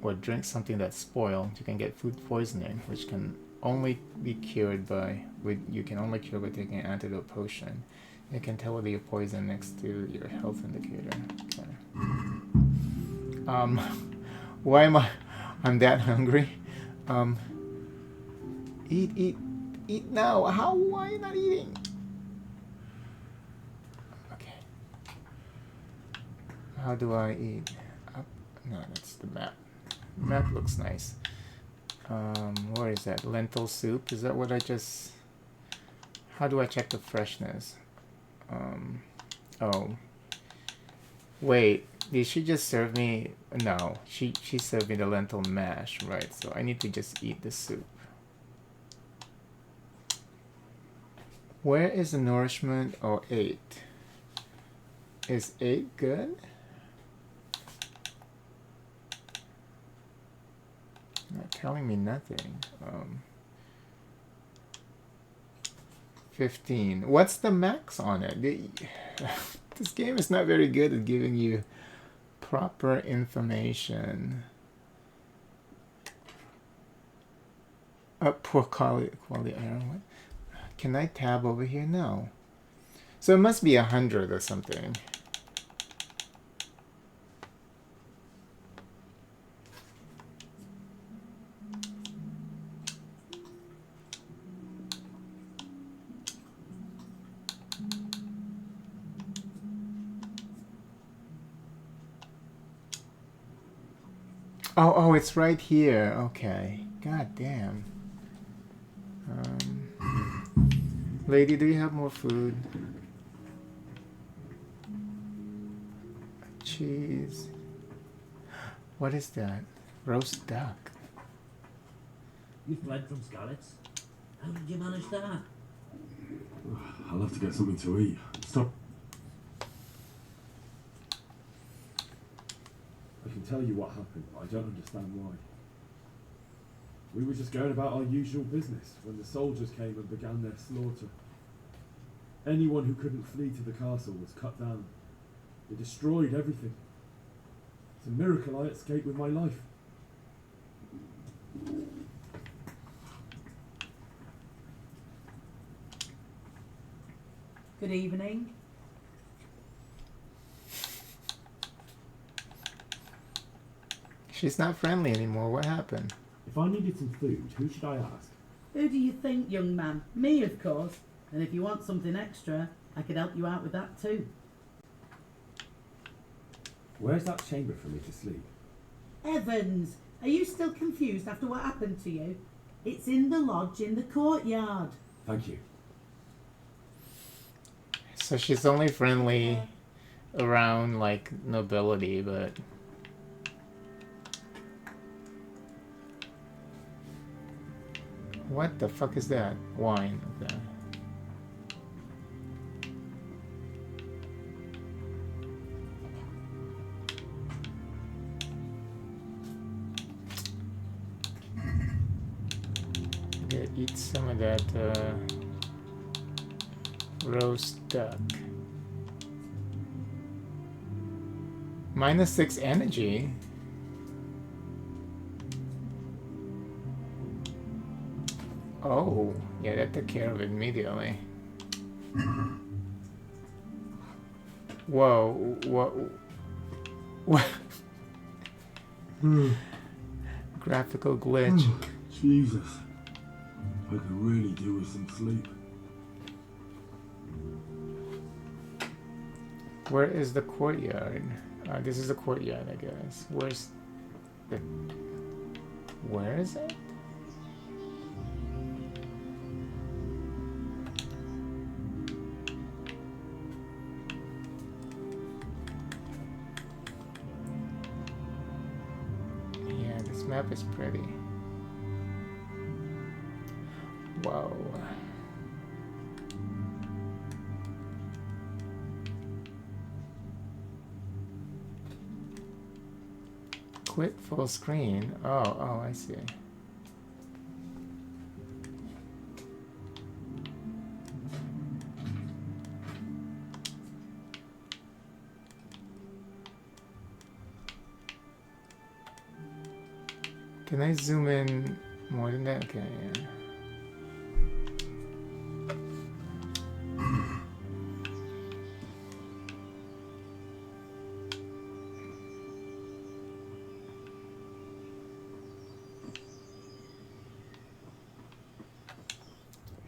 or drink something that's spoiled, you can get food poisoning, which can only be cured by taking an antidote potion. You can tell whether you're poisoned next to your health indicator. Okay. Why am I'm that hungry? Eat now. Why are you not eating? How do I eat? Up? No, that's the map. The map looks nice. Where is that? Lentil soup? Is that what I just... How do I check the freshness? Oh. Wait, did she just serve me? No, she served me the lentil mash, right? So I need to just eat the soup. Where is the nourishment? Oh, 8. Is 8 good? Not telling me nothing. 15. What's the max on it? This game is not very good at giving you proper information. Poor quality iron. Can I tab over here? No. So it must be 100 or something. Oh, it's right here. Okay. God damn. Lady, do you have more food? Cheese. What is that? Roast duck. You fled from Skalitz? How did you manage that? I'll have to get something to eat. Stop. I can tell you what happened, but I don't understand why. We were just going about our usual business when the soldiers came and began their slaughter. Anyone who couldn't flee to the castle was cut down. They destroyed everything. It's a miracle I escaped with my life. Good evening. She's not friendly anymore. What happened? If I needed some food, who should I ask? Who do you think, young man? Me, of course. And if you want something extra, I could help you out with that too. Where's that chamber for me to sleep? Evans, are you still confused after what happened to you? It's in the lodge in the courtyard. Thank you. So she's only friendly around like nobility, but what the fuck is that? Wine. Okay. Okay, eat some of that roast duck. -6 energy. Oh, yeah, that took care of it immediately. Whoa, what? Graphical glitch. Jesus. I could really do with some sleep. Where is the courtyard? This is the courtyard, I guess. Where is it? Yeah, this map is pretty. Whoa. Quit full screen. Oh, I see. Can I zoom in more than that? Okay, yeah.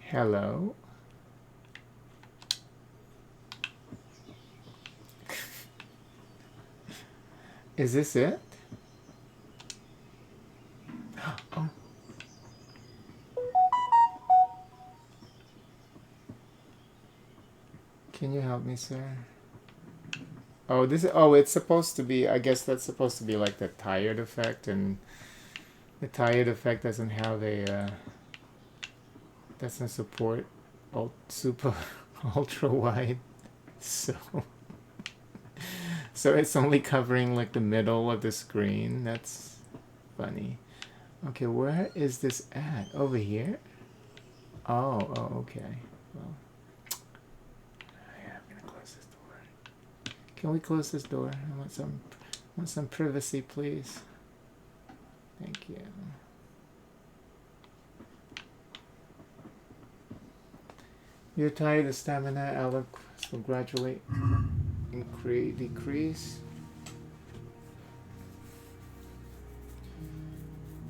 Hello. Is this it? Oh. Can you help me, sir? Oh, it's supposed to be, I guess that's supposed to be like the tired effect, and the tired effect doesn't have a doesn't support super ultra wide, so it's only covering like the middle of the screen. That's funny. Okay, where is this at? Over here? Oh, okay. Well, yeah, I'm gonna close this door. Can we close this door? I want some privacy, please. Thank you. You're tired of stamina, eloquence will gradually decrease.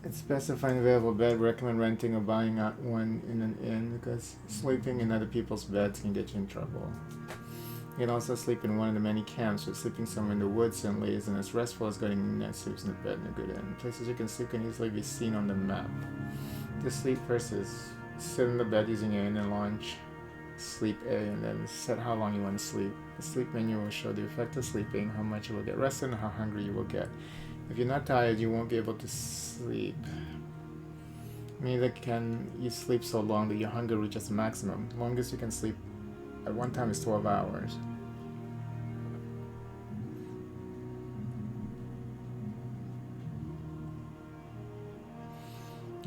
It's best to find available bed. Recommend renting or buying out one in an inn because sleeping in other people's beds can get you in trouble. You can also sleep in one of the many camps, but sleeping somewhere in the woods certainly isn't as restful as getting sleeps in the bed in a good inn. Places you can sleep can easily be seen on the map. To sleep first is sit in the bed using your inner launch. Sleep A and then set how long you want to sleep. The sleep menu will show the effect of sleeping, how much you will get rested, and how hungry you will get. If you're not tired, you won't be able to sleep. Neither can you sleep so long that your hunger reaches the maximum. Longest you can sleep at one time is 12 hours.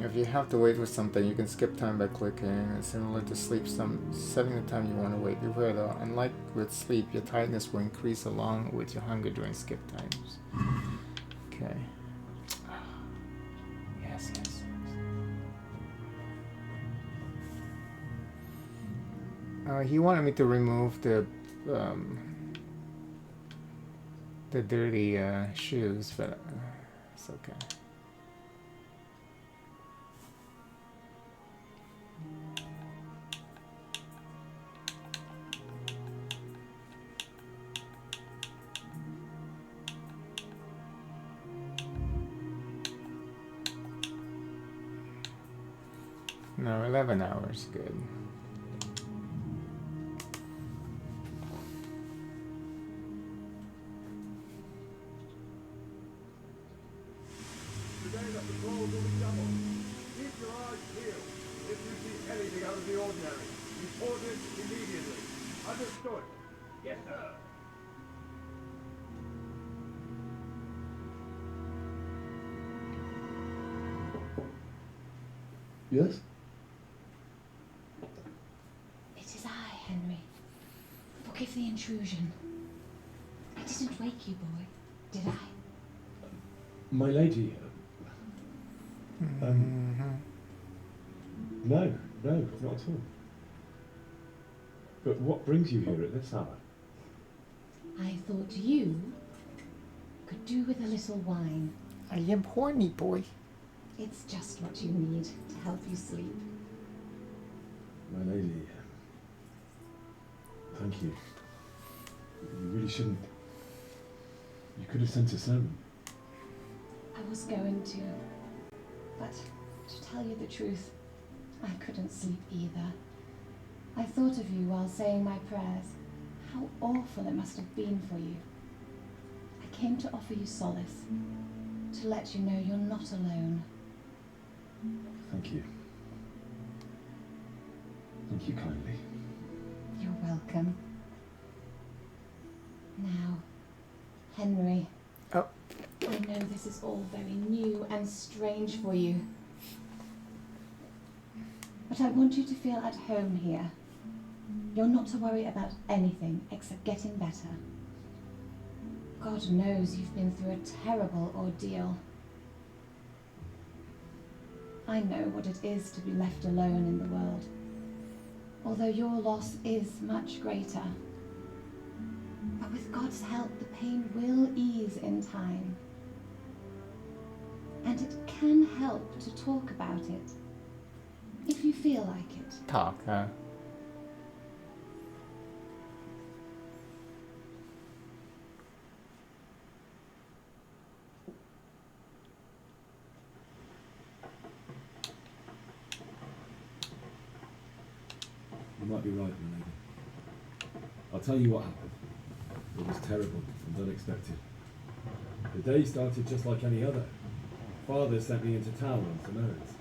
If you have to wait for something, you can skip time by clicking. It's similar to sleep, setting the time you want to wait. Beware though, unlike with sleep, your tiredness will increase along with your hunger during skip times. Okay. Yes, yes. He wanted me to remove the dirty shoes, but it's okay. No, 11 hours, good. Today the patrol will be doubled. Keep your eyes peeled. If you see anything out of the ordinary, report it immediately. Understood? Yes, sir. Yes? It is I, Henry. Forgive the intrusion. I didn't wake you, boy, did I? My lady. No, not at all. But what brings you here at this hour? I thought you could do with a little wine. I am horny, boy. It's just what you need to help you sleep. My lady. Thank you. You really shouldn't. You could have sent a sermon. I was going to, but to tell you the truth, I couldn't sleep either. I thought of you while saying my prayers. How awful it must have been for you. I came to offer you solace, to let you know you're not alone. Thank you. Thank you kindly. You're welcome. Now, Henry. Oh. I know this is all very new and strange for you. But I want you to feel at home here. You're not to worry about anything except getting better. God knows you've been through a terrible ordeal. I know what it is to be left alone in the world, although your loss is much greater. But with God's help, the pain will ease in time. And it can help to talk about it, if you feel like it. Talk, huh? You might be right, my lady. I'll tell you what happened. It was terrible and unexpected. The day started just like any other. Father sent me into town on some errands.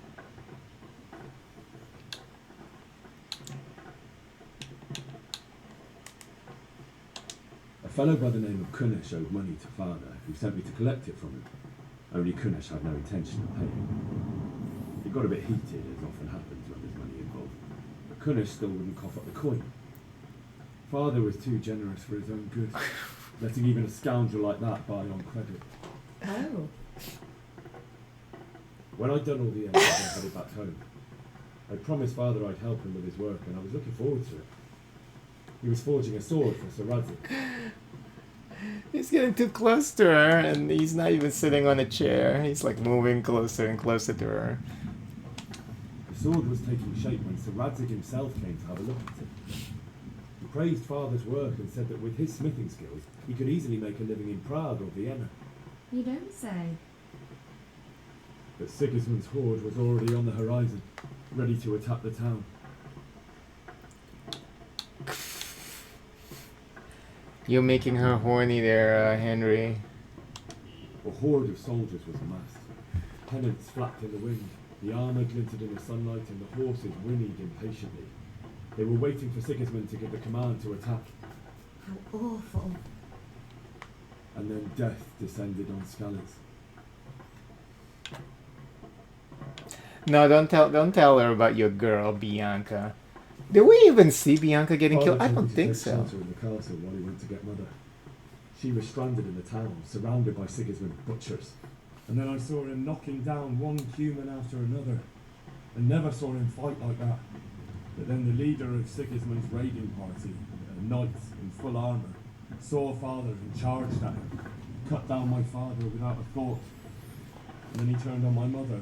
A fellow by the name of Kunish owed money to Father, who sent me to collect it from him. Only Kunish had no intention of paying. It got a bit heated, as often happens when there's money involved. But Kunish still wouldn't cough up the coin. Father was too generous for his own good, letting even a scoundrel like that buy on credit. Oh. When I'd done all the errands, I headed back home. I promised Father I'd help him with his work, and I was looking forward to it. He was forging a sword for Sir Radzik. He's getting too close to her, and he's not even sitting on a chair. He's like moving closer and closer to her. The sword was taking shape when Sir Radzik himself came to have a look at it. He praised Father's work and said that with his smithing skills, he could easily make a living in Prague or Vienna. You don't say. But Sigismund's horde was already on the horizon, ready to attack the town. You're making her horny there, Henry. A horde of soldiers was amassed. Pennants flapped in the wind. The armour glinted in the sunlight and the horses whinnied impatiently. They were waiting for Sigismund to give the command to attack. How awful. And then death descended on Skalitz. No, don't tell her about your girl, Bianca. Did we even see Bianca getting killed? I don't think so. Father told me to take shelter in the castle while he went to get Mother. She was stranded in the town, surrounded by Sigismund's butchers. And then I saw him knocking down one human after another. I never saw him fight like that. But then the leader of Sigismund's raiding party, a knight in full armour, saw Father and charged at him, cut down my father without a thought. And then he turned on my mother.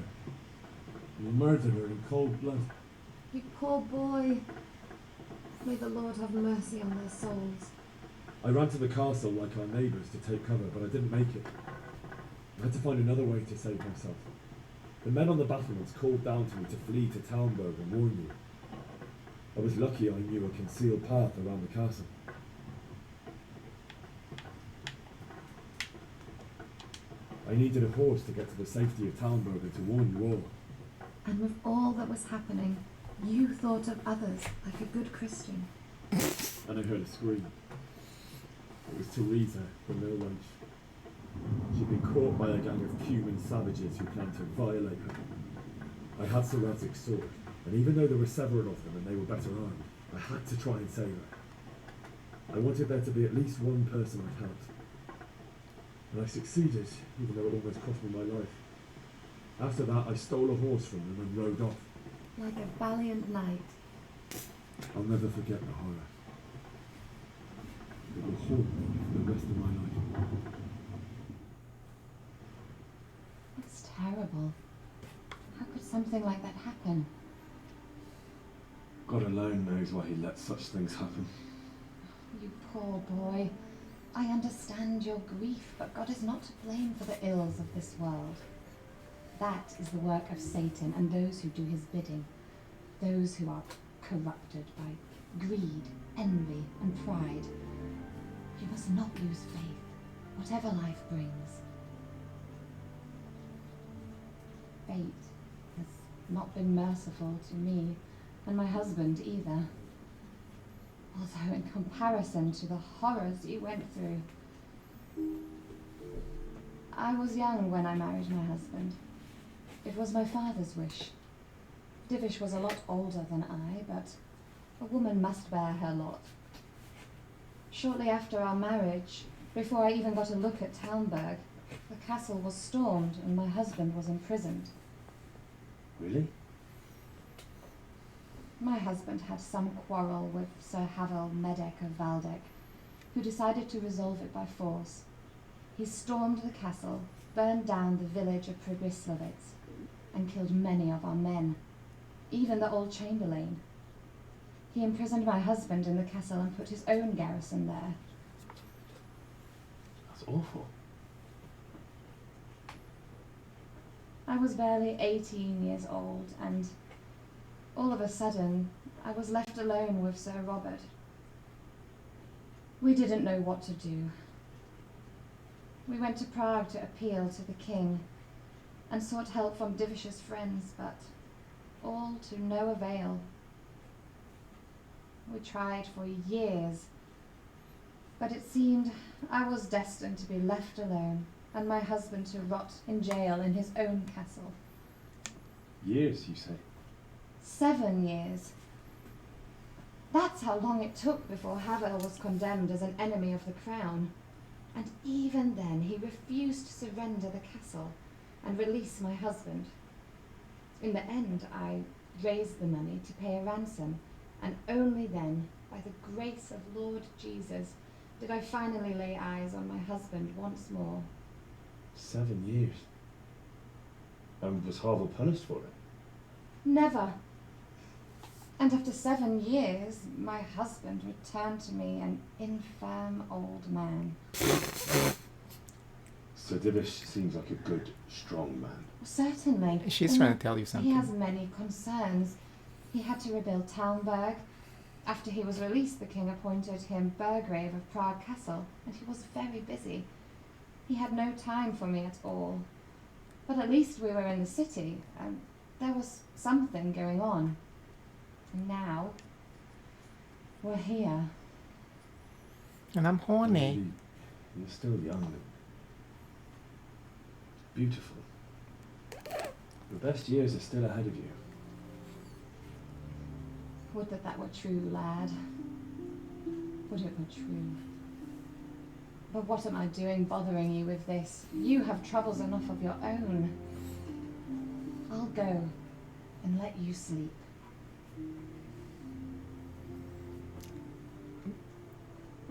And he murdered her in cold blood. You poor boy. May the Lord have mercy on their souls. I ran to the castle like our neighbours to take cover, but I didn't make it. I had to find another way to save myself. The men on the battlements called down to me to flee to Talmberg and warn you. I was lucky I knew a concealed path around the castle. I needed a horse to get to the safety of Talmberg and to warn you all. And with all that was happening, you thought of others like a good Christian. And I heard a scream. It was Teresa, the mill wench. She'd been caught by a gang of human savages who planned to violate her. I had Sir Radzig's sword, and even though there were several of them and they were better armed, I had to try and save her. I wanted there to be at least one person I'd helped. And I succeeded, even though it almost cost me my life. After that, I stole a horse from them and rode off. Like a valiant knight. I'll never forget the horror. It will haunt me for the rest of my life. It's terrible. How could something like that happen? God alone knows why he lets such things happen. You poor boy. I understand your grief, but God is not to blame for the ills of this world. That is the work of Satan and those who do his bidding. Those who are corrupted by greed, envy, and pride. You must not lose faith, whatever life brings. Fate has not been merciful to me and my husband either. Although in comparison to the horrors you went through. I was young when I married my husband. It was my father's wish. Divish was a lot older than I, but a woman must bear her lot. Shortly after our marriage, before I even got a look at Talmberg, the castle was stormed and my husband was imprisoned. Really? My husband had some quarrel with Sir Havel Medek of Valdek, who decided to resolve it by force. He stormed the castle, burned down the village of Pribyslavitz, and killed many of our men, even the old chamberlain. He imprisoned my husband in the castle and put his own garrison there. That's awful. I was barely 18 years old, and all of a sudden, I was left alone with Sir Robert. We didn't know what to do. We went to Prague to appeal to the king and sought help from Divish's friends, but all to no avail. We tried for years, but it seemed I was destined to be left alone and my husband to rot in jail in his own castle. Years, you say? 7 years. That's how long it took before Havel was condemned as an enemy of the crown. And even then he refused to surrender the castle and release my husband. In the end, I raised the money to pay a ransom, and only then, by the grace of Lord Jesus, did I finally lay eyes on my husband once more. 7 years. And was Havel punished for it? Never. And after 7 years, my husband returned to me an infirm old man. So Divish seems like a good, strong man. Certainly. She's trying to tell you something. He has many concerns. He had to rebuild Talmberg. After he was released, the king appointed him Burgrave of Prague Castle, and he was very busy. He had no time for me at all. But at least we were in the city, and There was something going on. And now, we're here. And I'm horny. Maybe you're still young and beautiful. The best years are still ahead of you. Would that were true, lad. Would it were true. But what am I doing bothering you with this? You have troubles enough of your own. I'll go and let you sleep.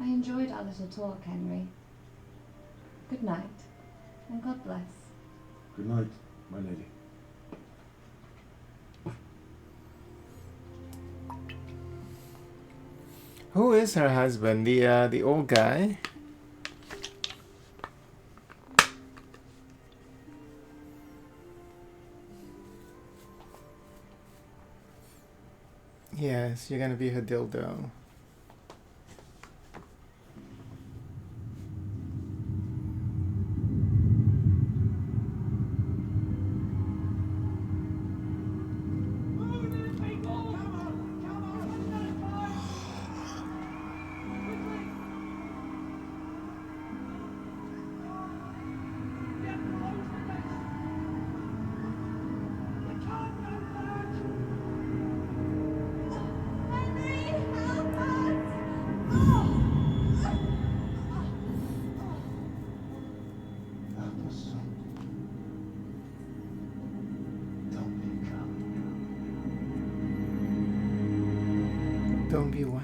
I enjoyed our little talk, Henry. Good night, and God bless. Good night, my lady. Who is her husband? The old guy? Yes, you're gonna be her dildo. Don't be what?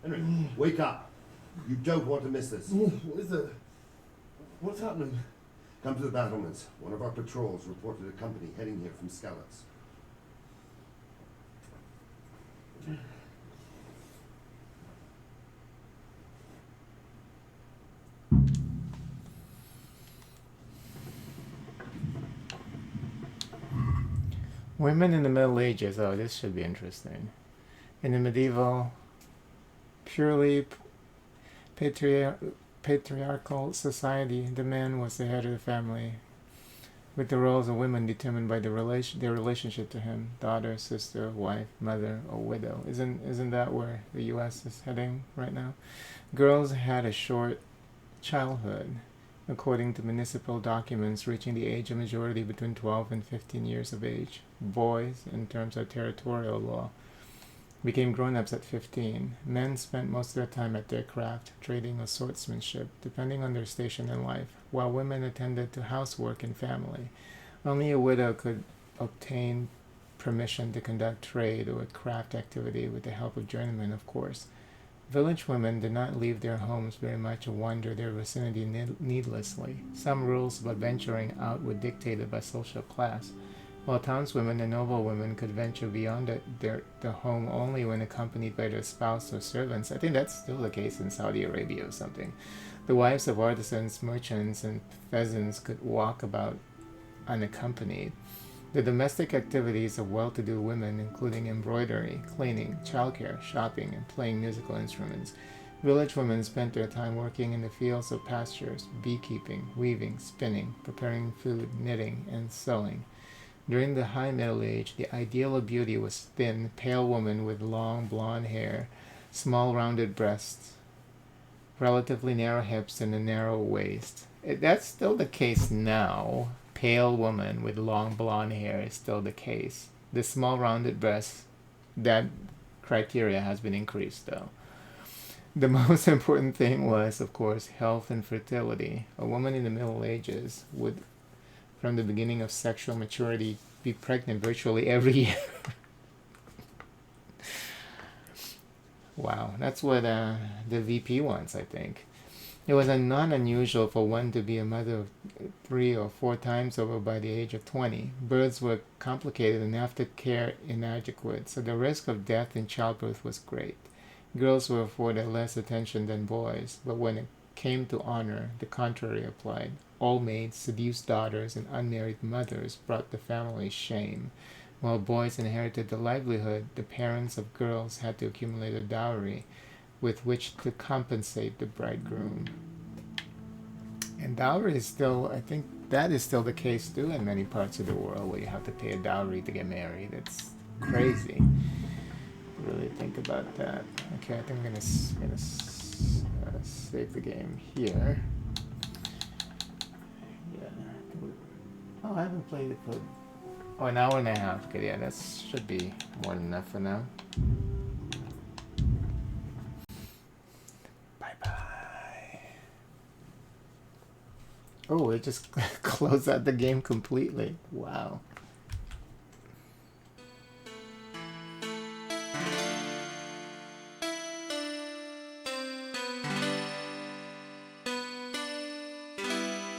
Henry, wake up. You don't want to miss this. What is it? What's happening? Come to the battlements. One of our patrols reported a company heading here from Skalitz. Women in the Middle Ages. Oh, this should be interesting. In the medieval, purely patriarchal society, the man was the head of the family, with the roles of women determined by their relationship to him: daughter, sister, wife, mother, or widow. Isn't that where the U.S. is heading right now? Girls had a short childhood, according to municipal documents, reaching the age of majority between 12 and 15 years of age. Boys, in terms of territorial law, became grown-ups at 15. Men spent most of their time at their craft, trading or swordsmanship, depending on their station in life, while women attended to housework and family. Only a widow could obtain permission to conduct trade or craft activity with the help of journeymen, of course. Village women did not leave their homes very much or wander their vicinity needlessly. Some rules about venturing out were dictated by social class, while townswomen and noblewomen could venture beyond their home only when accompanied by their spouse or servants. I think that's still the case in Saudi Arabia or something. The wives of artisans, merchants, and peasants could walk about unaccompanied. The domestic activities of well-to-do women, including embroidery, cleaning, childcare, shopping, and playing musical instruments. Village women spent their time working in the fields or pastures, beekeeping, weaving, spinning, preparing food, knitting, and sewing. During the High Middle Age, the ideal of beauty was thin, pale woman with long blonde hair, small rounded breasts, relatively narrow hips, and a narrow waist. That's still the case now. Pale woman with long blonde hair is still the case. The small rounded breasts, that criteria has been increased though. The most important thing was, of course, health and fertility. A woman in the Middle Ages would, from the beginning of sexual maturity, be pregnant virtually every year. Wow, that's what the VP wants, I think. It was not unusual for one to be a mother of 3 or 4 times over by the age of 20. Births were complicated and aftercare inadequate, so the risk of death in childbirth was great. Girls were afforded less attention than boys, but when it came to honor, the contrary applied. Old maids, seduced daughters, and unmarried mothers brought the family shame. While boys inherited the livelihood, the parents of girls had to accumulate a dowry with which to compensate the bridegroom. And dowry is still, I think that is still the case too in many parts of the world where you have to pay a dowry to get married. It's crazy. Really think about that. Okay, I think I'm gonna save the game here. Yeah. Oh, I haven't played it for an hour and a half. Okay, yeah, that should be more than enough for now. Bye bye. Oh, it just closed out the game completely. Wow.